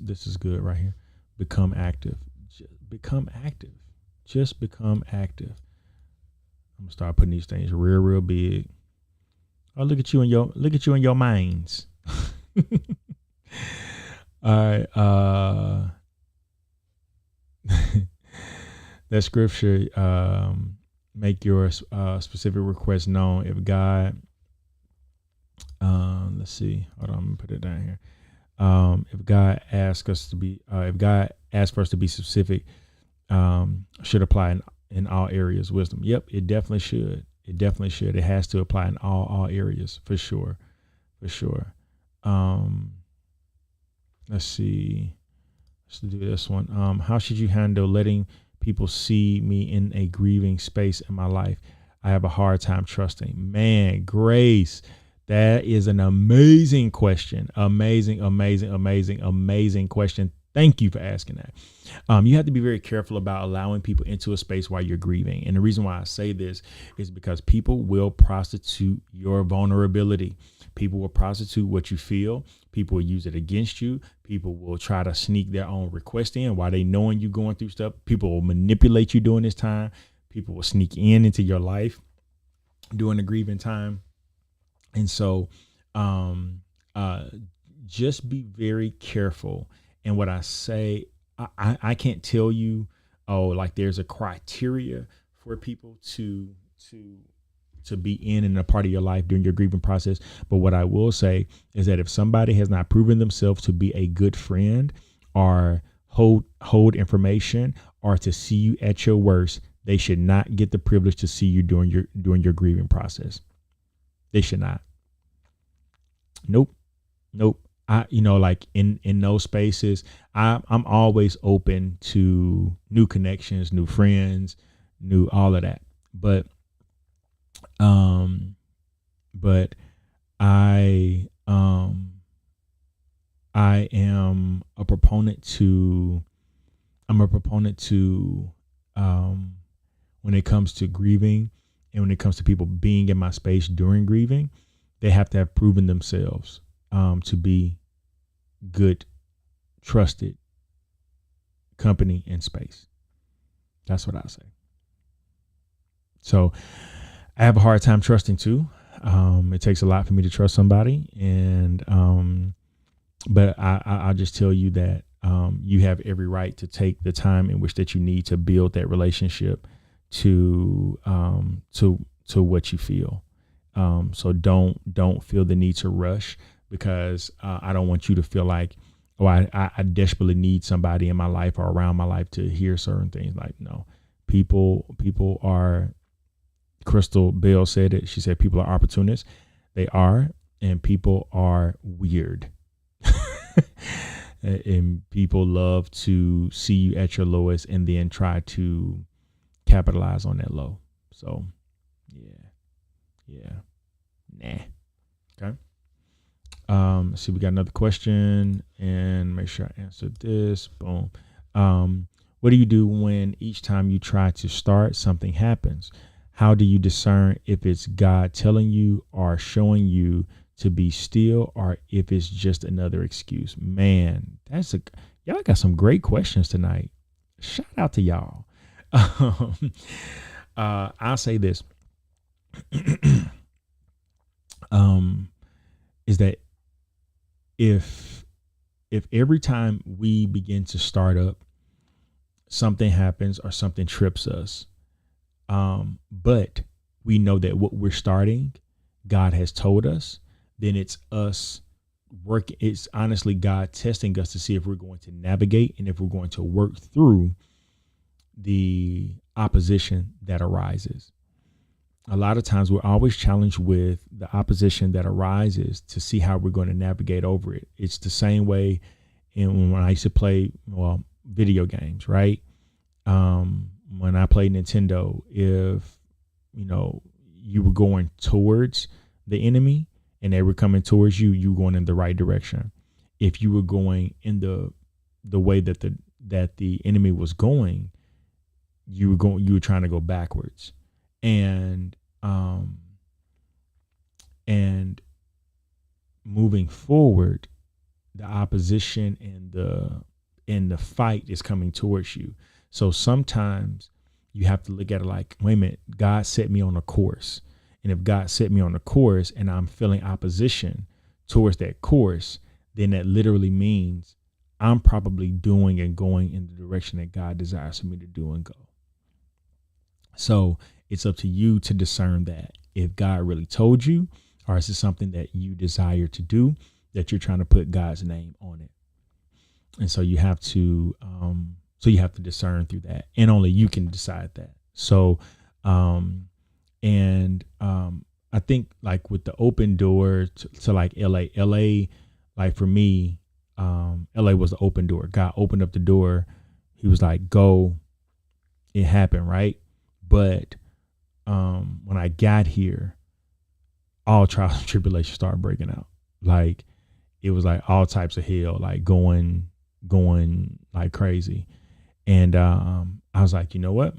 this is good right here. Become active. Become active. Just become active. I'm gonna start putting these things real big. Oh, look at you and your minds. All right. That scripture, make your specific request known. If God, let's see. Hold on, I'm gonna put it down here. If God asks us to be, if God asks for us to be specific, should apply in all areas. Wisdom. Yep, it definitely should. It has to apply in all areas for sure. Let's see. Let's do this one. How should you handle letting people see me in a grieving space in my life? I have a hard time trusting. Man, Grace, that is an amazing question. Amazing question. Thank you for asking that. You have to be very careful about allowing people into a space while you're grieving. And the reason why I say this is because people will prostitute your vulnerability. People will prostitute what you feel. People will use it against you. People will try to sneak their own request in while they knowing you going through stuff. People will manipulate you during this time. People will sneak into your life during the grieving time. And so just be very careful. And what I say, I can't tell you, like there's a criteria for people to be in a part of your life during your grieving process. But what I will say is that if somebody has not proven themselves to be a good friend or hold information or to see you at your worst, they should not get the privilege to see you during your grieving process. They should not. Nope. Like in those spaces, I'm always open to new connections, new friends, new all of that. But I am a proponent to when it comes to grieving and when it comes to people being in my space during grieving, they have to have proven themselves to be good, trusted company in space. That's what I say. So I have a hard time trusting too. It takes a lot for me to trust somebody. But I'll just tell you that you have every right to take the time in which that you need to build that relationship to what you feel. So don't feel the need to rush, because I don't want you to feel like, oh, I desperately need somebody in my life or around my life to hear certain things. Like, no, people are, Crystal Bell said it. She said, people are opportunists. They are, and people are weird. And people love to see you at your lowest and then try to capitalize on that low. So yeah, nah. Okay. See, we got another question, and make sure I answered this. Boom. What do you do when each time you try to start, something happens? How do you discern if it's God telling you or showing you to be still, or if it's just another excuse? Man, y'all got some great questions tonight. Shout out to y'all. I'll say this. Is that if every time we begin to start up, something happens or something trips us, but we know that what we're starting, God has told us, then it's us working. It's honestly God testing us to see if we're going to navigate and if we're going to work through the opposition that arises. A lot of times we're always challenged with the opposition that arises to see how we're going to navigate over it. It's the same way when I used to play, video games, right? When I played Nintendo, if, you were going towards the enemy and they were coming towards you, you were going in the right direction. If you were going in the way that the enemy was going, you were trying to go backwards. And moving forward, the opposition and the fight is coming towards you. So sometimes you have to look at it like, wait a minute, God set me on a course. And if God set me on a course and I'm feeling opposition towards that course, then that literally means I'm probably doing and going in the direction that God desires for me to do and go. So it's up to you to discern that if God really told you, or is it something that you desire to do, that you're trying to put God's name on it. And so you have to discern through that, and only you can decide that. So, I think like with the open door to like LA, like for me, LA was the open door. God opened up the door. He was like, go. It happened, right? But when I got here, all trials and tribulations started breaking out. Like it was like all types of hell, like going like crazy. And I was like, you know what?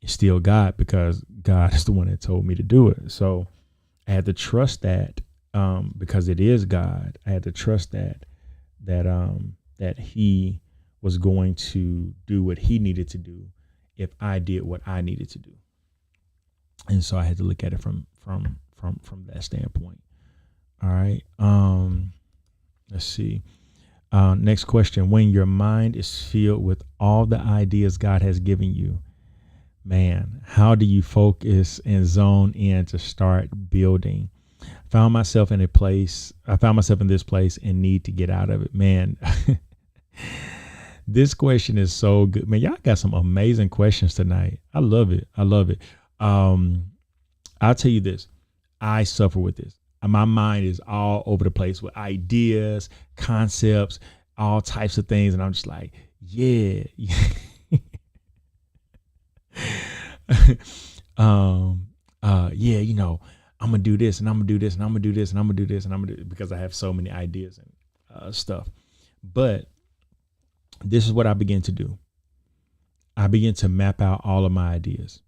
It's still God, because God is the one that told me to do it. So I had to trust that, because it is God. I had to trust that He was going to do what He needed to do if I did what I needed to do. And so I had to look at it from that standpoint. All right. Let's see. Next question. When your mind is filled with all the ideas God has given you, man, how do you focus and zone in to start building? I found myself in this place and need to get out of it, man. This question is so good, man. Y'all got some amazing questions tonight. I love it. I'll tell you this. I suffer with this. My mind is all over the place with ideas, concepts, all types of things. And I'm just like, yeah. I'm going to do this and I'm going to do this and I'm going to do this and I'm going to do this and I'm going to do it, because I have so many ideas and stuff. But this is what I begin to do. I begin to map out all of my ideas.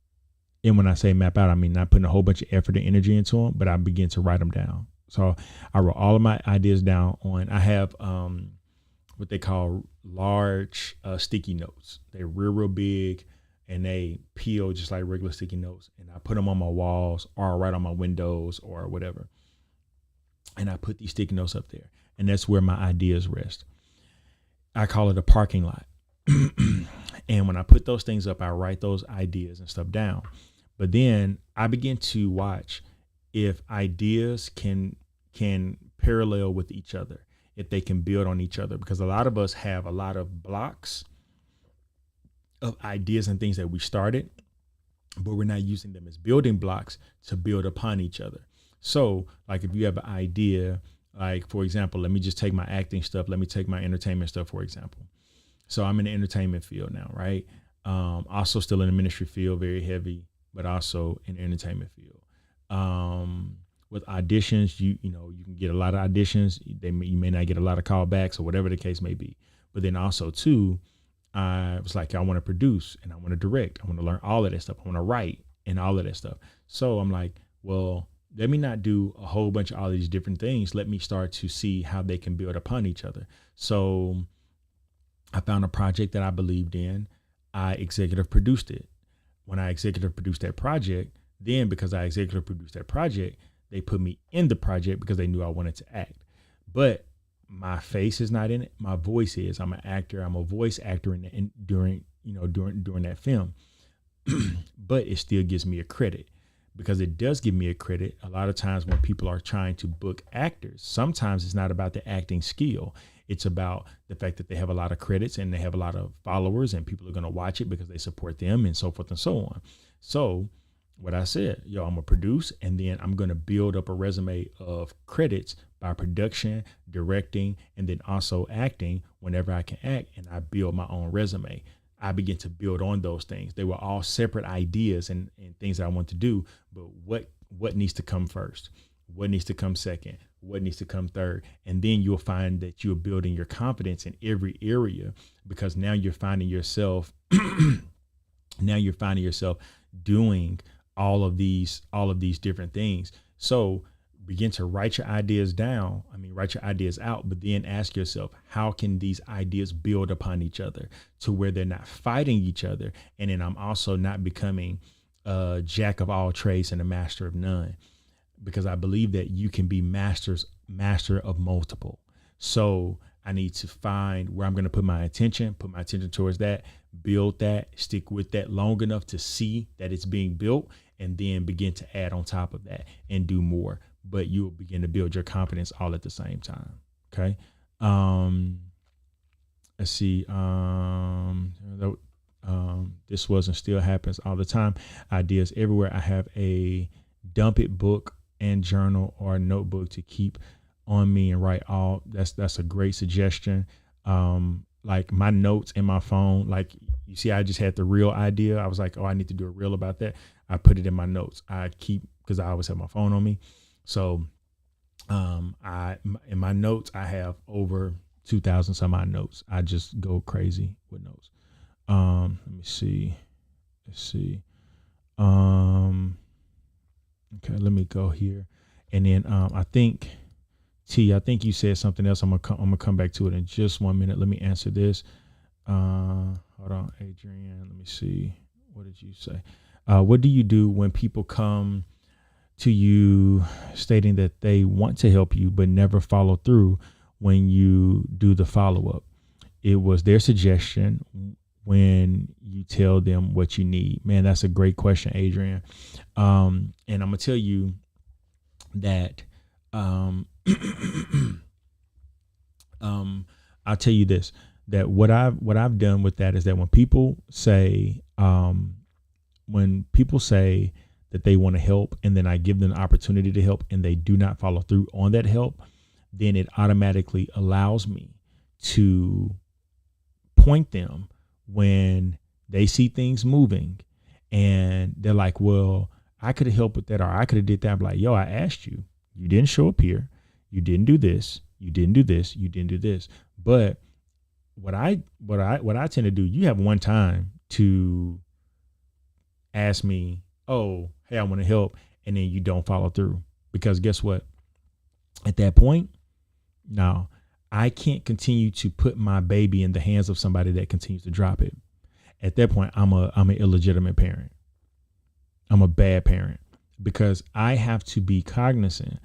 And when I say map out, I mean not putting a whole bunch of effort and energy into them, but I begin to write them down. So I wrote all of my ideas down I have what they call large sticky notes. They're real big, and they peel just like regular sticky notes. And I put them on my walls or right on my windows or whatever. And I put these sticky notes up there, and that's where my ideas rest. I call it a parking lot. And when I put those things up, I write those ideas and stuff down. But then I begin to watch if ideas can parallel with each other, if they can build on each other, because a lot of us have a lot of blocks of ideas and things that we started, but we're not using them as building blocks to build upon each other. So like if you have an idea, like for example, let me just take my acting stuff. Let me take my entertainment stuff, for example. So I'm in the entertainment field now, right? Also still in the ministry field, very heavy, but also in the entertainment field. With auditions, you can get a lot of auditions. You may not get a lot of callbacks or whatever the case may be. But then also too, I was like, I want to produce and I want to direct. I want to learn all of that stuff. I want to write and all of that stuff. So I'm like, well, let me not do a whole bunch of all these different things. Let me start to see how they can build upon each other. So I found a project that I believed in. I executive produced it. When I executive produced that project, then because I executive produced that project, they put me in the project because they knew I wanted to act. But my face is not in it. My voice is. I'm an actor. I'm a voice actor during that film. But it still gives me a credit, because it does give me a credit. A lot of times when people are trying to book actors, sometimes it's not about the acting skill. It's about the fact that they have a lot of credits and they have a lot of followers and people are going to watch it because they support them and so forth and so on. So what I said, I'm going to produce, and then I'm going to build up a resume of credits by production, directing, and then also acting whenever I can act, and I build my own resume. I begin to build on those things. They were all separate ideas and things that I want to do, but what needs to come first? What needs to come second? What needs to come third? And then you'll find that you're building your confidence in every area, because now you're finding yourself doing all of these different things. So begin to write your ideas down. Write your ideas out, but then ask yourself, how can these ideas build upon each other to where they're not fighting each other? And then I'm also not becoming a jack of all trades and a master of none, because I believe that you can be master of multiple. So I need to find where I'm going to put my attention towards that, build that, stick with that long enough to see that it's being built, and then begin to add on top of that and do more. But you will begin to build your confidence all at the same time. Okay. Let's see. This was and still happens all the time. Ideas everywhere. I have a dump it book and journal or a notebook to keep on me and write all. That's a great suggestion. Like my notes in my phone, like you see, I just had the reel idea. I was like, I need to do a reel about that. I put it in my notes. Because I always have my phone on me. So in my notes, I have over 2,000 some odd notes. I just go crazy with notes. Let me see. Let's see. Okay, let me go here. And then I think you said something else. I'm gonna come back to it in just 1 minute. Let me answer this. Hold on, Adrian. Let me see. What did you say? What do you do when people come to you stating that they want to help you but never follow through when you do the follow-up? It was their suggestion when you tell them what you need. Man, that's a great question, Adrian. And I'm gonna tell you that I'll tell you this, that what I've done with that is that when people say that they want to help, and then I give them the opportunity to help and they do not follow through on that help, then it automatically allows me to point them when they see things moving and they're like, well, I could have helped with that, or I could have did that. I'm like, I asked you, you didn't show up here. You didn't do this. You didn't do this. You didn't do this. But what I tend to do, you have one time to ask me, oh, hey, I want to help. And then you don't follow through, because guess what? At that point, no, I can't continue to put my baby in the hands of somebody that continues to drop it. At that point, I'm an illegitimate parent. I'm a bad parent, because I have to be cognizant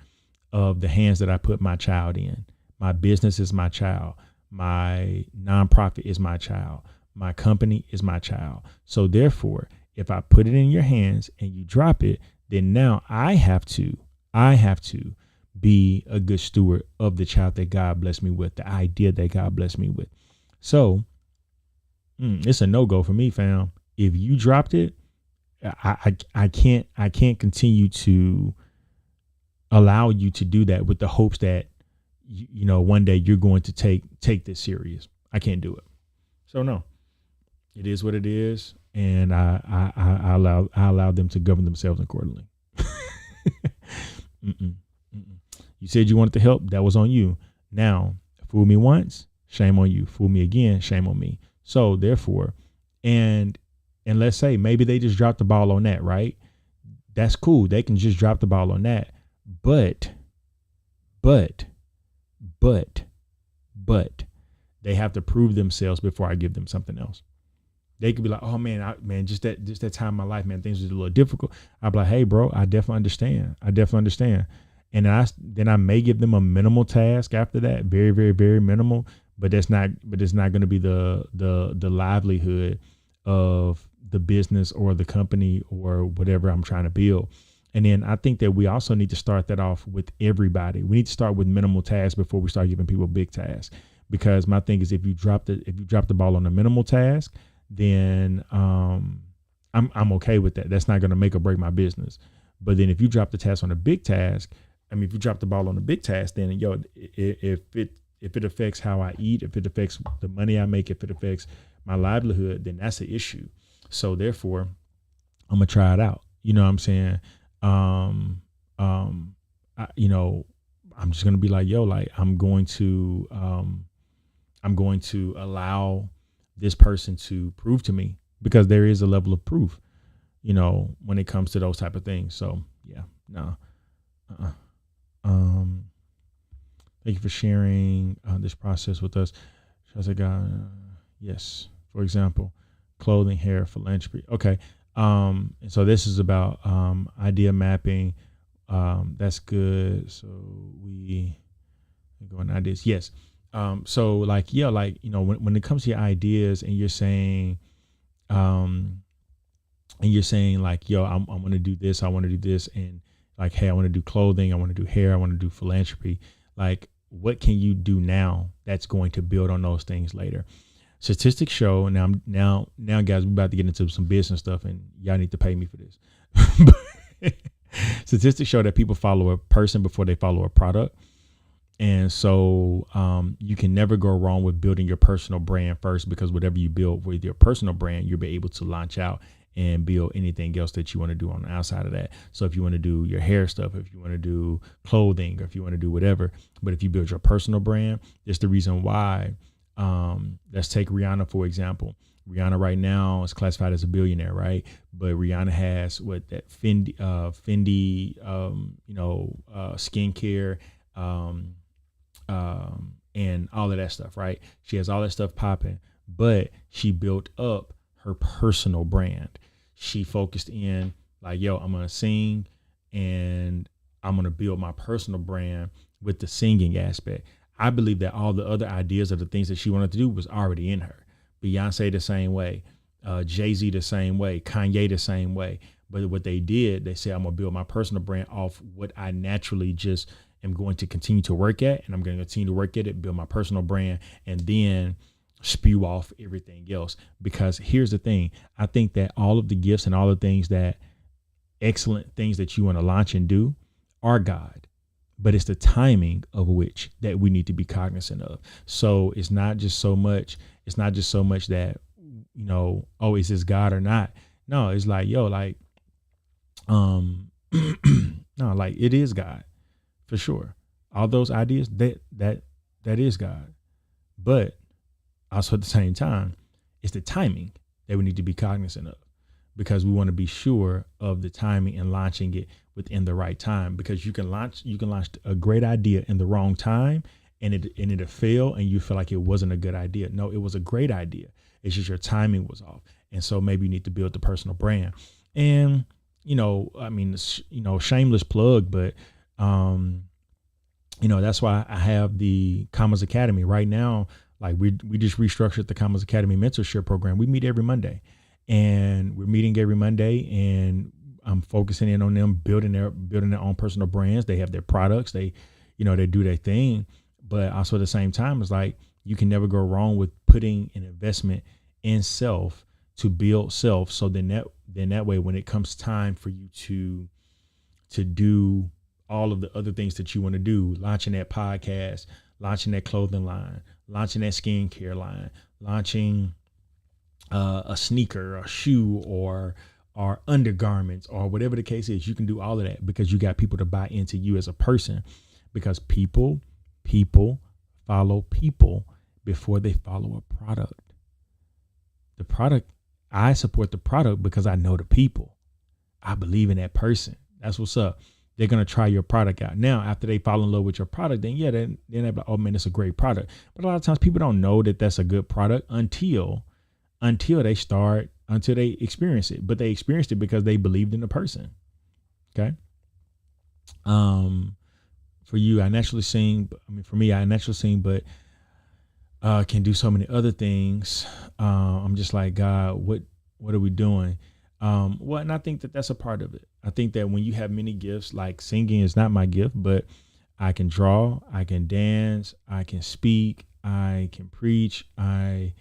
of the hands that I put my child in. My business is my child. My nonprofit is my child. My company is my child. So therefore, if I put it in your hands and you drop it, then now I have to be a good steward of the child that God blessed me with, the idea that God blessed me with. So it's a no-go for me, fam. If you dropped it, I can't continue to allow you to do that with the hopes that you know one day you're going to take this serious. I can't do it. So no, it is what it is, and I allow them to govern themselves accordingly. You said you wanted to help. That was on you. Now, fool me once, shame on you. Fool me again, shame on me. So therefore, and let's say maybe they just dropped the ball on that, right? That's cool. They can just drop the ball on that. But they have to prove themselves before I give them something else. They could be like, oh man, just that time in my life, man, things was a little difficult. I'd be like, hey bro, I definitely understand. And then I may give them a minimal task after that, very, very, very minimal, but it's not going to be the livelihood of the business or the company or whatever I'm trying to build. And then I think that we also need to start that off with everybody. We need to start with minimal tasks before we start giving people big tasks. Because my thing is, if you drop the ball on a minimal task, then I'm okay with that. That's not going to make or break my business. But then if you drop the task on a big task, if you drop the ball on a big task, then if it affects how I eat, if it affects the money I make, if it affects my livelihood, then that's an issue. So therefore, I'm gonna try it out. You know what I'm saying? I'm just gonna be like, yo, like I'm going to allow this person to prove to me, because there is a level of proof, you know, when it comes to those type of things. So yeah, no. Thank you for sharing this process with us. Yes. For example, clothing, hair, philanthropy. Okay. And so this is about idea mapping. That's good. So we go on ideas. Yes. So like, yeah, like, you know, when it comes to your ideas and you're saying like, yo, I'm going to do this. I want to do this. And like, hey, I want to do clothing. I want to do hair. I want to do philanthropy. Like, what can you do now that's going to build on those things later? Statistics show now, guys, we're about to get into some business stuff, and y'all need to pay me for this. Statistics show that people follow a person before they follow a product. And so you can never go wrong with building your personal brand first, because whatever you build with your personal brand, you'll be able to launch out and build anything else that you want to do on the outside of that. So if you want to do your hair stuff, if you want to do clothing, or if you want to do whatever, but if you build your personal brand, it's the reason why. Let's take Rihanna, for example. Rihanna right now is classified as a billionaire, right? But Rihanna has that Fendi, skincare, and all of that stuff, right? She has all that stuff popping, but she built up her personal brand. She focused in like, yo, I'm going to sing and I'm going to build my personal brand with the singing aspect. I believe that all the other ideas of the things that she wanted to do was already in her. Beyonce the same way, Jay-Z the same way, Kanye the same way. But what they did, they said, I'm going to build my personal brand off what I naturally just am going to continue to work at. And I'm going to continue to work at it, build my personal brand, and then spew off everything else. Because here's the thing. I think that all of the gifts and all the things that excellent things that you want to launch and do are God. But it's the timing of which that we need to be cognizant of. So it's not just so much that, you know, oh, is this God or not? No, it's like, yo, like, no, like it is God for sure. All those ideas that is God. But also at the same time, it's the timing that we need to be cognizant of, because we want to be sure of the timing and launching it within the right time, because you can launch a great idea in the wrong time and it'll fail and you feel like it wasn't a good idea. No, it was a great idea. It's just your timing was off. And so maybe you need to build the personal brand. And, you know, I mean, you know, shameless plug, but, you know, that's why I have the Commas Academy right now. Like we just restructured the Commas Academy mentorship program. We meet every Monday. And we're meeting every Monday, and I'm focusing in on them building their own personal brands. They have their products. They do their thing. But also at the same time, it's like you can never go wrong with putting an investment in self to build self. So then that way, when it comes time for you to do all of the other things that you want to do, launching that podcast, launching that clothing line, launching that skincare line, launching a sneaker, a shoe, or undergarments, or whatever the case is, you can do all of that because you got people to buy into you as a person. Because people follow people before they follow a product. The product, I support the product because I know the people. I believe in that person. That's what's up. They're going to try your product out. Now, after they fall in love with your product, then they're like, oh man, it's a great product. But a lot of times people don't know that that's a good product until they experience it. But they experienced it because they believed in the person. Okay. For you, I naturally sing. For me, I naturally sing, but can do so many other things. I'm just like, God, what are we doing? And I think that that's a part of it. I think that when you have many gifts, like singing is not my gift, but I can draw, I can dance, I can speak, I can preach, I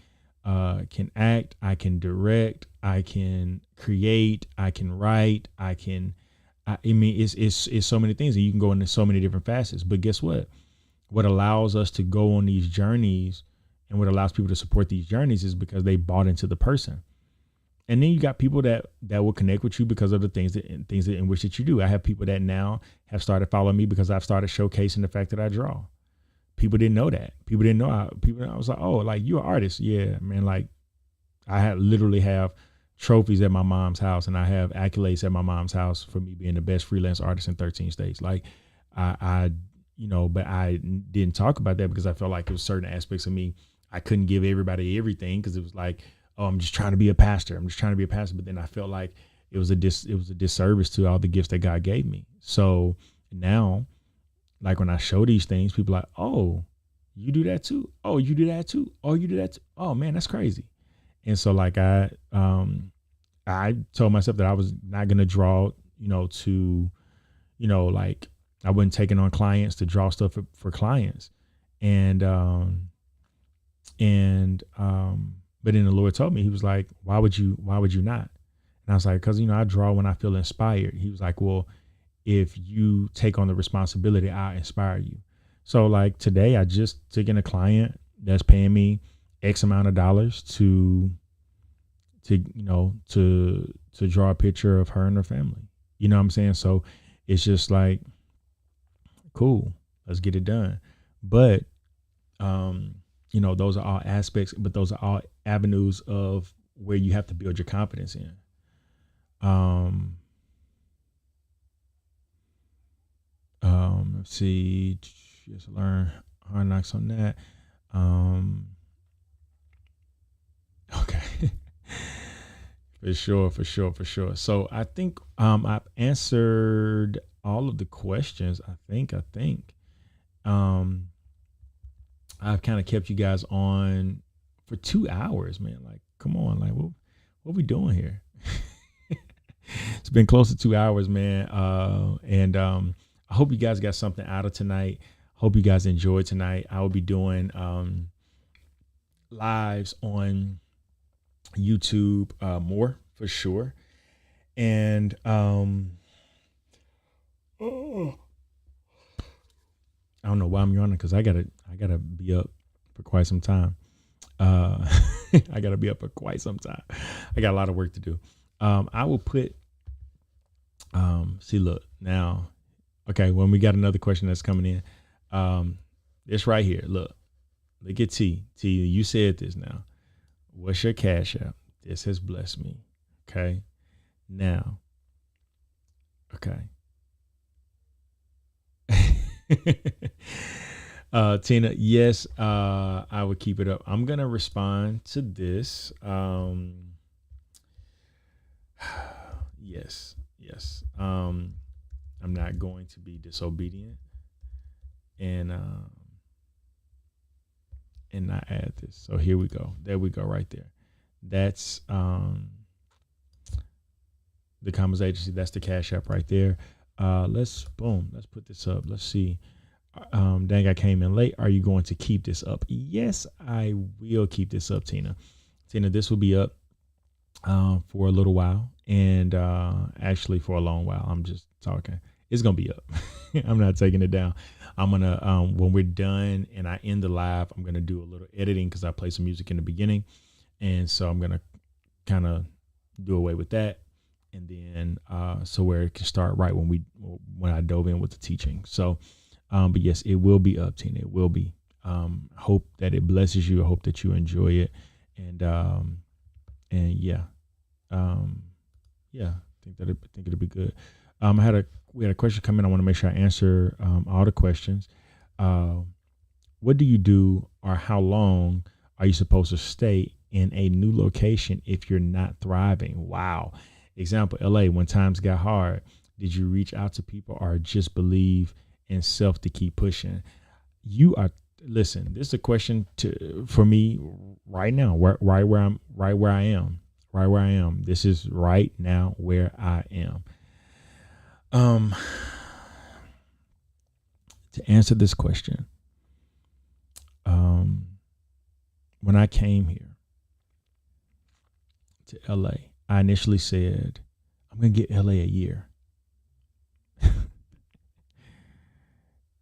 can act, I can direct, I can create, I can write, it's so many things, and you can go into so many different facets. But guess what? What allows us to go on these journeys and what allows people to support these journeys is because they bought into the person. And then you got people that will connect with you because of the things in which that you do. I have people that now have started following me because I've started showcasing the fact that I draw. People didn't know that. People didn't know. I was like, oh, like you're an artist. Yeah, man. Like I literally have trophies at my mom's house, and I have accolades at my mom's house for me being the best freelance artist in 13 states. Like but I didn't talk about that because I felt like it was certain aspects of me I couldn't give everybody everything, because it was like, oh, I'm just trying to be a pastor. But then I felt like it was a disservice to all the gifts that God gave me. So now, like when I show these things, people are like, oh, you do that too? Oh, you do that too? Oh, you do that too? Oh man, that's crazy. And so like I told myself that I was not going to draw, like I wasn't taking on clients to draw stuff for clients. But then the Lord told me, he was like, why would you not? And I was like, because, I draw when I feel inspired. He was like, well, if you take on the responsibility, I'll inspire you. So like today, I just took in a client that's paying me X amount of dollars to draw a picture of her and her family. You know what I'm saying? So it's just like, cool, let's get it done. But, those are all aspects, but those are all avenues of where you have to build your confidence in. Let's see, just learn hard knocks on that. Okay. For sure. So I think, I've answered all of the questions. I think, I've kind of kept you guys on for 2 hours, man. Like, come on, like what we doing here? It's been close to 2 hours, man. I hope you guys got something out of tonight. Hope you guys enjoyed tonight. I will be doing lives on YouTube more for sure. And I don't know why I'm yawning, because I gotta be up for quite some time. I got a lot of work to do. I will put, look now. Okay. When we got another question that's coming in, this right here, look at T, you said this now. What's your Cash App? This has blessed me. Okay. Now. Okay. Tina, yes, I would keep it up. I'm gonna respond to this. Yes. I'm not going to be disobedient and not add this. So here we go. There we go, right there. That's the Commas Agency. That's the Cash App right there. Let's put this up. Let's see. Dang, I came in late. Are you going to keep this up? Yes, I will keep this up, Tina. Tina, this will be up for a little while, and actually for a long while. I'm just talking. It's gonna be up. I'm not taking it down. I'm gonna when we're done and I end the live, I'm gonna do a little editing because I play some music in the beginning, and so I'm gonna kind of do away with that, and then so where it can start right when I dove in with the teaching. So, but yes, it will be up, Tina. It will be. Hope that it blesses you. I hope that you enjoy it, and yeah, I think it'll be good. We had a question come in. I want to make sure I answer all the questions. What do you do, or how long are you supposed to stay in a new location if you're not thriving? Wow. Example, LA, when times got hard, did you reach out to people or just believe in self to keep pushing? Listen, this is a question for me right now, right where I am. This is right now where I am. To answer this question, when I came here to LA, I initially said, I'm going to get LA a year.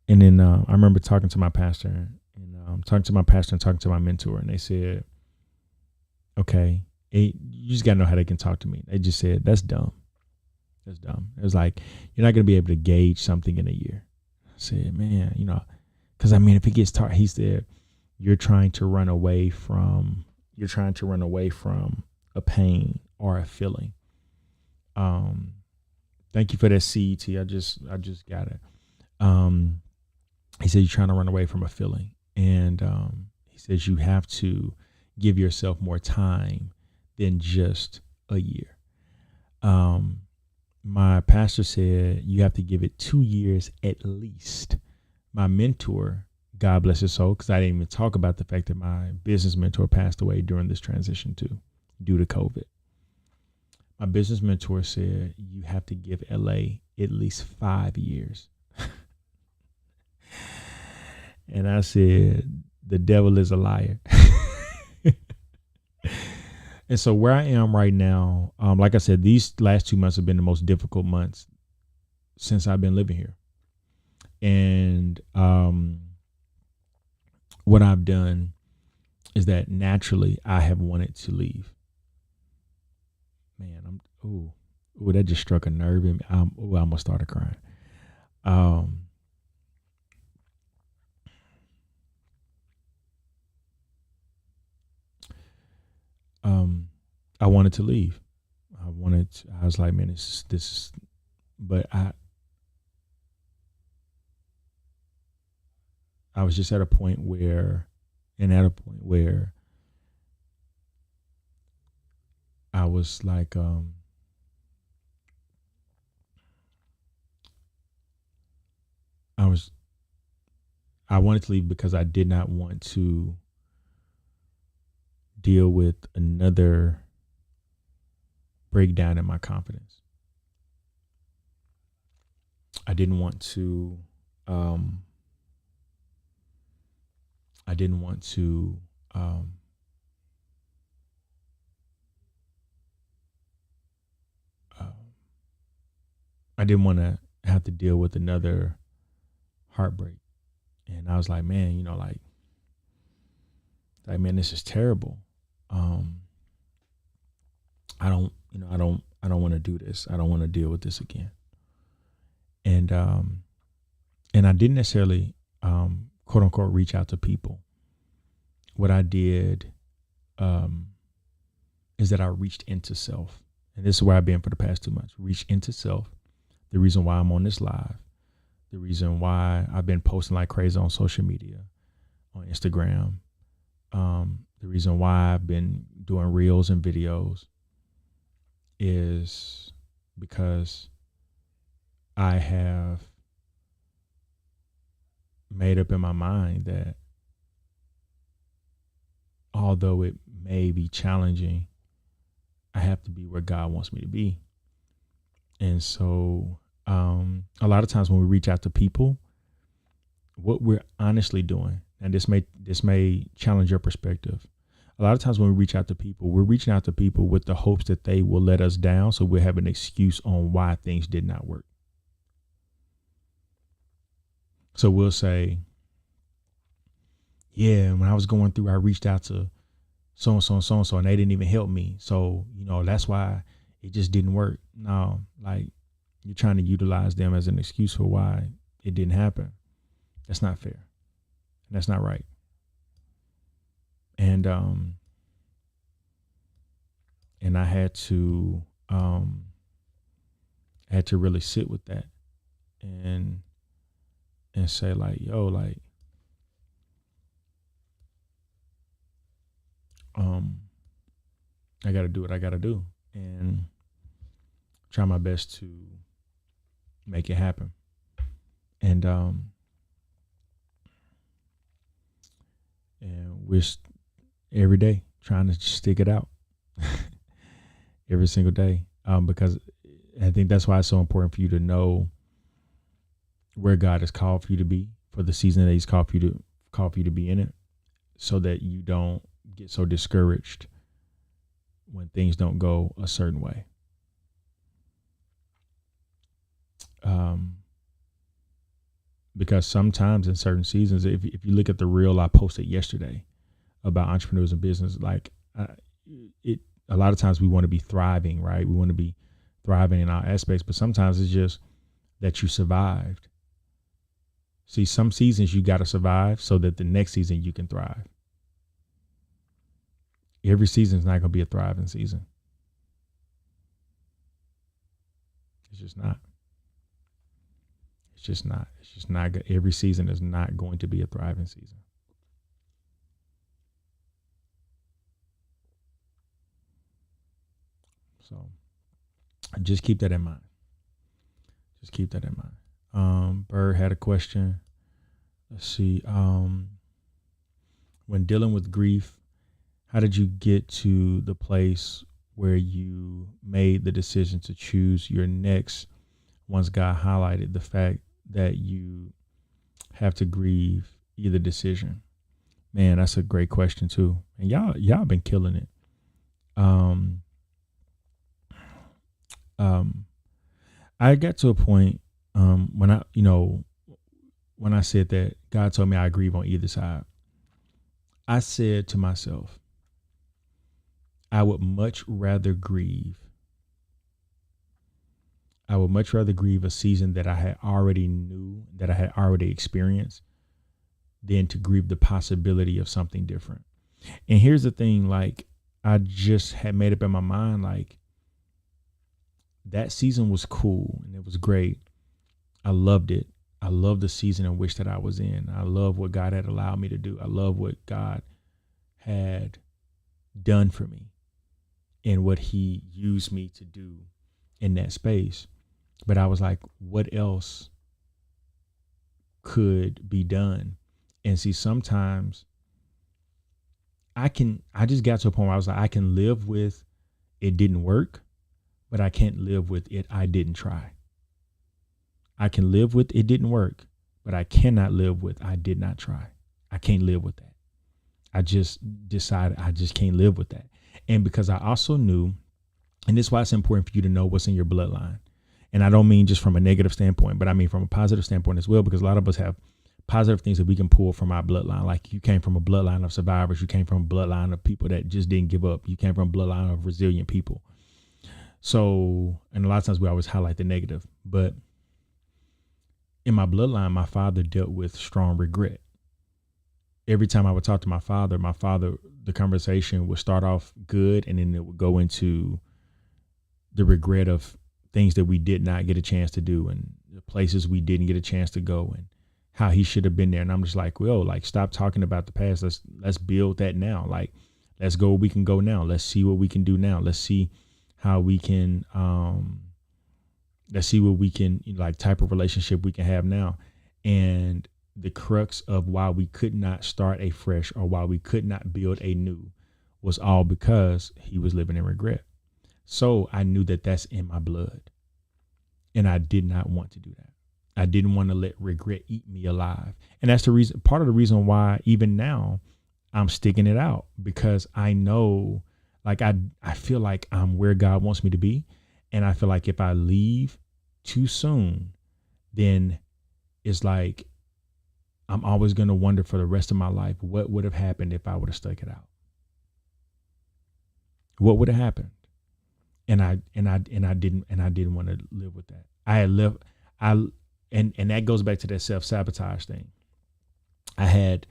And then I remember talking to my pastor and talking to my mentor, and they said, okay, you just got to know how they can talk to me. They just said, that's dumb. That's dumb. It was like, you're not going to be able to gauge something in a year. I said, man, because if it gets he said, you're trying to run away from a pain or a feeling. Thank you for that CET. I just got it. He said, you're trying to run away from a feeling. And he says, you have to give yourself more time than just a year. My pastor said you have to give it 2 years at least. My mentor, God bless his soul, because I didn't even talk about the fact that my business mentor passed away during this transition due to COVID. My business mentor said you have to give LA at least 5 years. And I said, the devil is a liar. And so where I am right now, like I said, these last 2 months have been the most difficult months since I've been living here. And what I've done is that naturally I have wanted to leave. Man, that just struck a nerve in me. I almost started crying. I wanted to leave. I was like, man, this is, but I was just at a point where I was like, I wanted to leave because I did not want to deal with another breakdown in my confidence. I didn't want to I didn't want to have to deal with another heartbreak. And I was like, man, man, this is terrible. I don't want to do this. I don't want to deal with this again. And I didn't necessarily, quote unquote, reach out to people. What I did, is that I reached into self. And this is where I've been for the past 2 months. Reach into self. The reason why I'm on this live, the reason why I've been posting like crazy on social media, on Instagram, the reason why I've been doing reels and videos is because I have made up in my mind that although it may be challenging, I have to be where God wants me to be. And so a lot of times when we reach out to people, what we're honestly doing, and this may challenge your perspective. A lot of times when we reach out to people, we're reaching out to people with the hopes that they will let us down, so we'll have an excuse on why things did not work. So we'll say, yeah, when I was going through, I reached out to so-and-so and so-and-so, and they didn't even help me. So, that's why it just didn't work. No, like, you're trying to utilize them as an excuse for why it didn't happen. That's not fair. And that's not right. And I had to really sit with that and say, like, yo, like, I got to do what I got to do and try my best to make it happen. And we're every day trying to stick it out every single day, because I think that's why it's so important for you to know where God has called for you to be for the season that He's called for you to be in it, so that you don't get so discouraged when things don't go a certain way. Because sometimes in certain seasons, if you look at the reel I posted yesterday about entrepreneurs and business, like a lot of times we want to be thriving, right? We want to be thriving in our aspects, but sometimes it's just that you survived. See, some seasons you got to survive so that the next season you can thrive. Every season is not going to be a thriving season. It's just not. It's just not. It's just not. Every season is not going to be a thriving season. So just keep that in mind. Just keep that in mind. Bird had a question. Let's see. When dealing with grief, how did you get to the place where you made the decision to choose your next once God highlighted the fact that you have to grieve either decision? Man, that's a great question too. And y'all been killing it. I got to a point when I said that God told me I grieve on either side. I said to myself, I would much rather grieve a season that I had already knew, that I had already experienced, than to grieve the possibility of something different. And here's the thing, like, I just had made up in my mind, like, that season was cool and it was great. I loved it. I loved the season in which that I was in. I love what God had allowed me to do. I love what God had done for me and what He used me to do in that space. But I was like, what else could be done? And see, sometimes I just got to a point where I was like, I can live with it didn't work, but I can't live with it I didn't try. I can live with it didn't work, but I cannot live with I did not try. I can't live with that. I just decided I just can't live with that. And because I also knew, and this is why it's important for you to know what's in your bloodline. And I don't mean just from a negative standpoint, but I mean from a positive standpoint as well, because a lot of us have positive things that we can pull from our bloodline. Like, you came from a bloodline of survivors. You came from a bloodline of people that just didn't give up. You came from a bloodline of resilient people. So, and a lot of times we always highlight the negative, but in my bloodline, my father dealt with strong regret. Every time I would talk to my father, the conversation would start off good, and then it would go into the regret of things that we did not get a chance to do and the places we didn't get a chance to go and how he should have been there. And I'm just like, well, like, stop talking about the past. Let's build that now. Like, let's go where we can go now. Let's see what we can do now. Let's see how we can, let's see what we can, like, type of relationship we can have now. And the crux of why we could not start a fresh or why we could not build a new was all because he was living in regret. So I knew that that's in my blood. And I did not want to do that. I didn't want to let regret eat me alive. And that's the reason, part of the reason why even now I'm sticking it out, because I know, like, I feel like I'm where God wants me to be. And I feel like if I leave too soon, then it's like I'm always going to wonder for the rest of my life, what would have happened if I would have stuck it out? What would have happened? And I didn't want to live with that. And that goes back to that self-sabotage thing. I had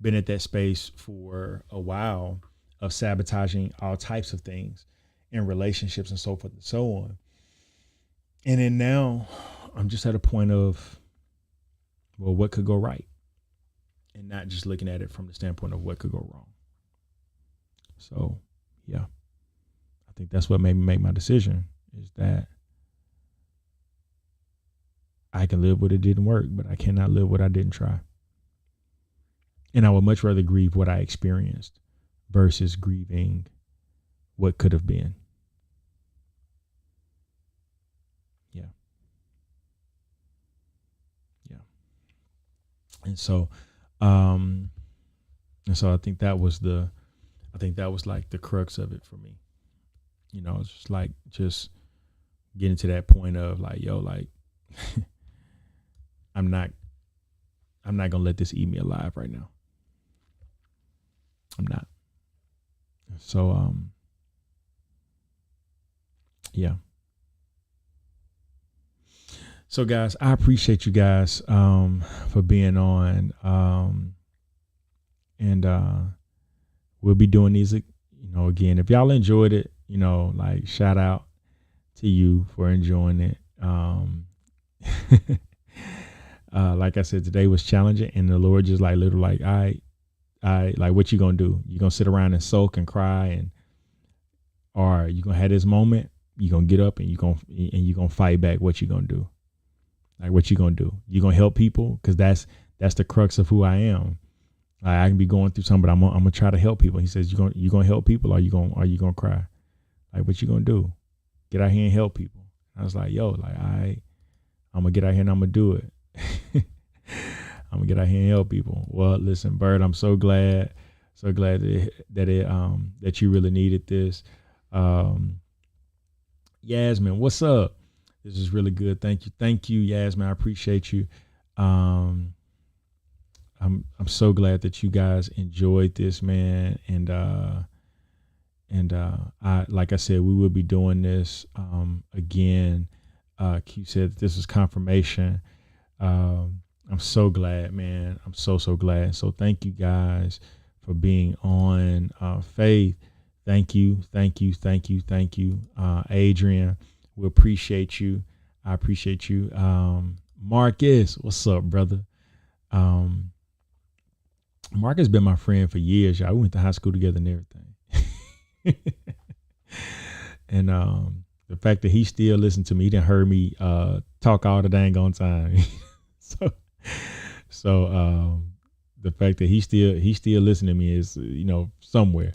been at that space for a while of sabotaging all types of things in relationships and so forth and so on. And then now I'm just at a point of, well, what could go right? And not just looking at it from the standpoint of what could go wrong. So, yeah, I think that's what made me make my decision, is that I can live what it didn't work, but I cannot live what I didn't try. And I would much rather grieve what I experienced versus grieving what could have been. Yeah. Yeah. And so I think that was like the crux of it for me. You know, it's just like, just getting to that point of like, yo, like, I'm not gonna let this eat me alive right now. I'm not. So, yeah. So guys, I appreciate you guys, for being on, and, we'll be doing these, you know, again, if y'all enjoyed it, you know, like, shout out to you for enjoying it. Like I said, today was challenging, and the Lord just like literally like, I like, what you gonna do? You gonna sit around and sulk and cry, or you gonna have this moment? You gonna get up and you gonna fight back? What you gonna do? Like, what you gonna do? You gonna help people? Because that's the crux of who I am. Like, I can be going through something, but I'm gonna try to help people. He says, you gonna help people, or you gonna cry? Like, what you gonna do? Get out here and help people. I was like, yo, like, I'm gonna get out here and I'm gonna do it. I'm gonna get out here and help people. Well, listen, Bird, I'm so glad that you really needed this. Yasmin, what's up? This is really good. Thank you, Yasmin. I appreciate you. I'm so glad that you guys enjoyed this, man. And I, like I said, we will be doing this again. Q said this is confirmation. I'm so glad, man. I'm so glad. So thank you guys for being on. Faith, thank you. Adrian, we appreciate you. I appreciate you. Marcus, what's up, brother? Marcus been my friend for years, y'all. We went to high school together and everything. And the fact that he still listened to me, he done heard me talk all the dang on time. So the fact that he still listening to me is, you know, somewhere.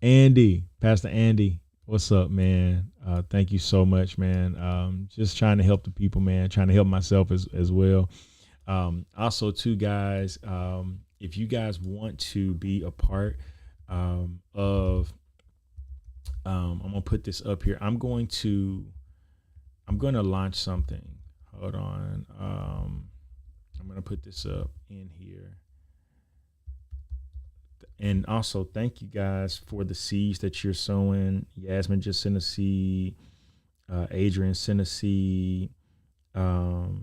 Andy, Pastor Andy, what's up, man? Thank you so much, man. Just trying to help the people, man, trying to help myself as well. Also too, guys, if you guys want to be a part of, I'm gonna put this up here. I'm going to launch something. Hold on. I'm going to put this up in here. And also, thank you guys for the seeds that you're sowing. Yasmin just sent a seed. Adrian sent a seed. Who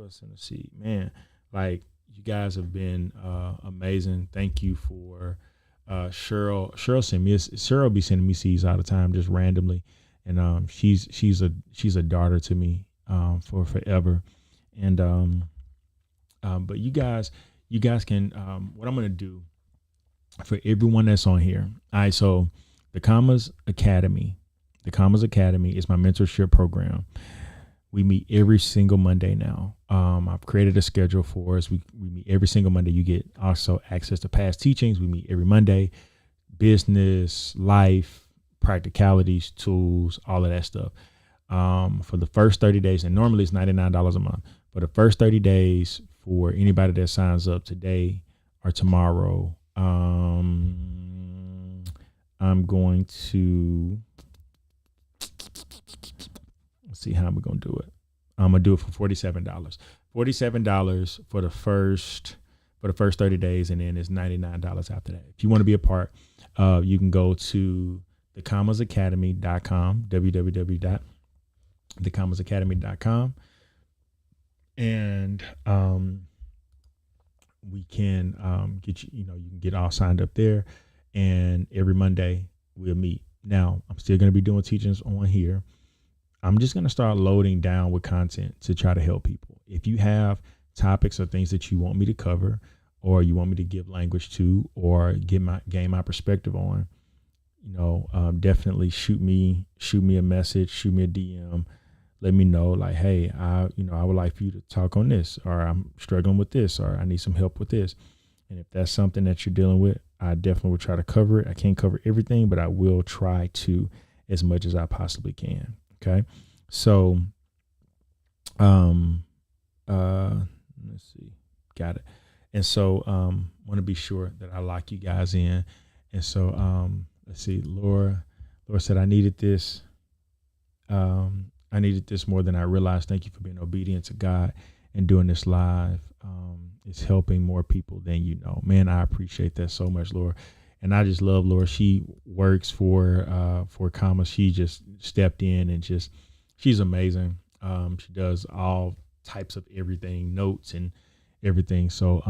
else sent a seed? Man, like, you guys have been amazing. Thank you for Cheryl. Cheryl be sending me seeds all the time, just randomly. And she's a daughter to me for forever. And but you guys can, what I'm gonna do for everyone that's on here. All right, so the Commas Academy is my mentorship program. We meet every single Monday now. I've created a schedule for us. We meet every single Monday. You get also access to past teachings. We meet every Monday. Business, life, practicalities, tools, all of that stuff. For the first 30 days, and normally it's $99 a month. For the first 30 days, for anybody that signs up today or tomorrow, I'm going to, let's see how I'm going to do it. I'm going to do it for $47. $47 for the first 30 days, and then it's $99 after that. If you want to be a part, you can go to thecommasacademy.com, www.thecommasacademy.com, and we can get you know, you can get all signed up there, and every Monday we'll meet. Now, I'm still going to be doing teachings on here. I'm just going to start loading down with content to try to help people. If you have topics or things that you want me to cover, or you want me to give language to, or gain my perspective on, you know, definitely shoot me a message, shoot me a DM, let me know, like, hey, I would like for you to talk on this, or I'm struggling with this, or I need some help with this. And if that's something that you're dealing with, I definitely will try to cover it. I can't cover everything, but I will try to as much as I possibly can. Okay. So, let's see. Got it. And so, want to be sure that I lock you guys in. And so, let's see. Laura said, I needed this. I needed this more than I realized. Thank you for being obedient to God and doing this live. It's helping more people than you know. Man, I appreciate that so much, Laura. And I just love Laura. She works for Commas. She just stepped in and she's amazing. She does all types of everything, notes and everything. So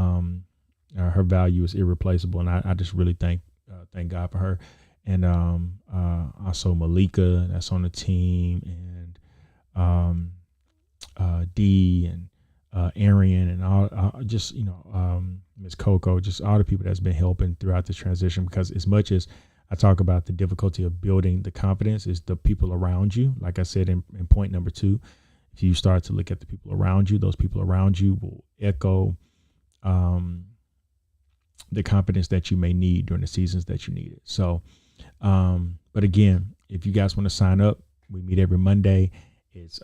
her value is irreplaceable, and I just really thank God for her. And also Malika, that's on the team, and Dee and Arian, and all just, you know, Miss Coco, just all the people that's been helping throughout this transition. Because as much as I talk about the difficulty of building the confidence, is the people around you. Like I said in point number 2, if you start to look at the people around you, those people around you will echo the confidence that you may need during the seasons that you need it. So, but again, if you guys want to sign up, we meet every Monday. It's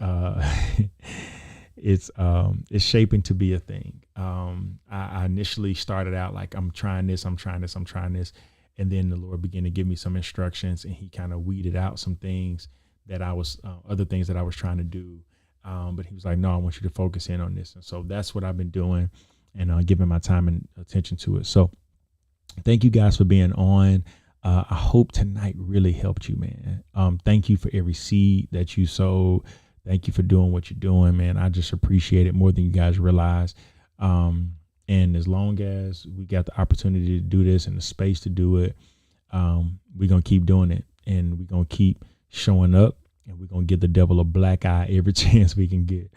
it's shaping to be a thing. I initially started out like, I'm trying this. And then the Lord began to give me some instructions, and he kind of weeded out some things that I was, other things that I was trying to do. But he was like, no, I want you to focus in on this. And so that's what I've been doing, and giving my time and attention to it. So thank you guys for being on. I hope tonight really helped you, man. Thank you for every seed that you sowed. Thank you for doing what you're doing, man. I just appreciate it more than you guys realize. And as long as we got the opportunity to do this and the space to do it, we're going to keep doing it, and we're going to keep showing up, and we're going to give the devil a black eye every chance we can get.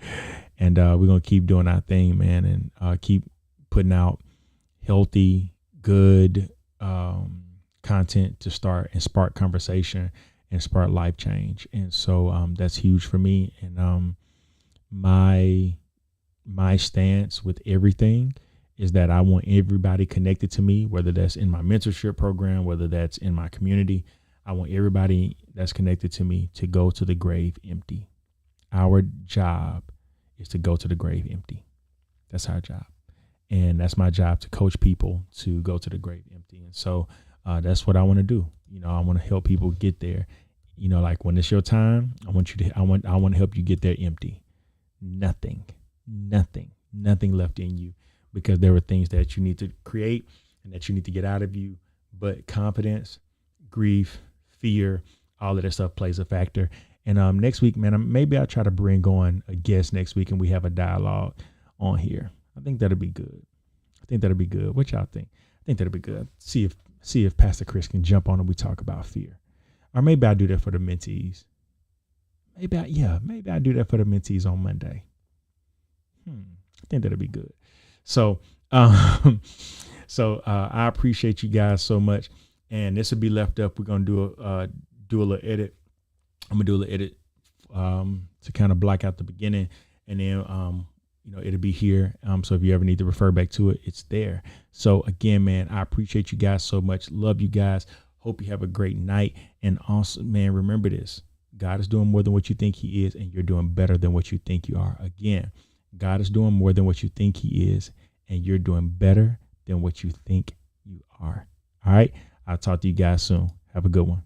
And we're going to keep doing our thing, man, and keep putting out healthy, good content to start and spark conversation and spark life change. And so that's huge for me. And my stance with everything is that I want everybody connected to me, whether that's in my mentorship program, whether that's in my community. I want everybody that's connected to me to go to the grave empty. Our job is to go to the grave empty. That's our job. And that's my job, to coach people to go to the grave empty. And so that's what I want to do. You know, I want to help people get there. You know, like when it's your time, I want to help you get there empty. Nothing left in you, because there were things that you need to create and that you need to get out of you. But confidence, grief, fear, all of that stuff plays a factor. And next week, man, maybe I'll try to bring on a guest next week, and we have a dialogue on here. I think that'll be good. What y'all think? I think that'll be good. See if Pastor Chris can jump on and we talk about fear. Or maybe I'll do that for the mentees. Maybe I do that for the mentees on Monday. I think that'll be good. So, I appreciate you guys so much. And this will be left up. We're gonna do a little edit. I'm gonna do a little edit to kind of block out the beginning, and then it'll be here. So if you ever need to refer back to it, it's there. So again, man, I appreciate you guys so much. Love you guys. Hope you have a great night. And also, man, remember this. God is doing more than what you think he is, and you're doing better than what you think you are. Again, God is doing more than what you think he is, and you're doing better than what you think you are. All right. I'll talk to you guys soon. Have a good one.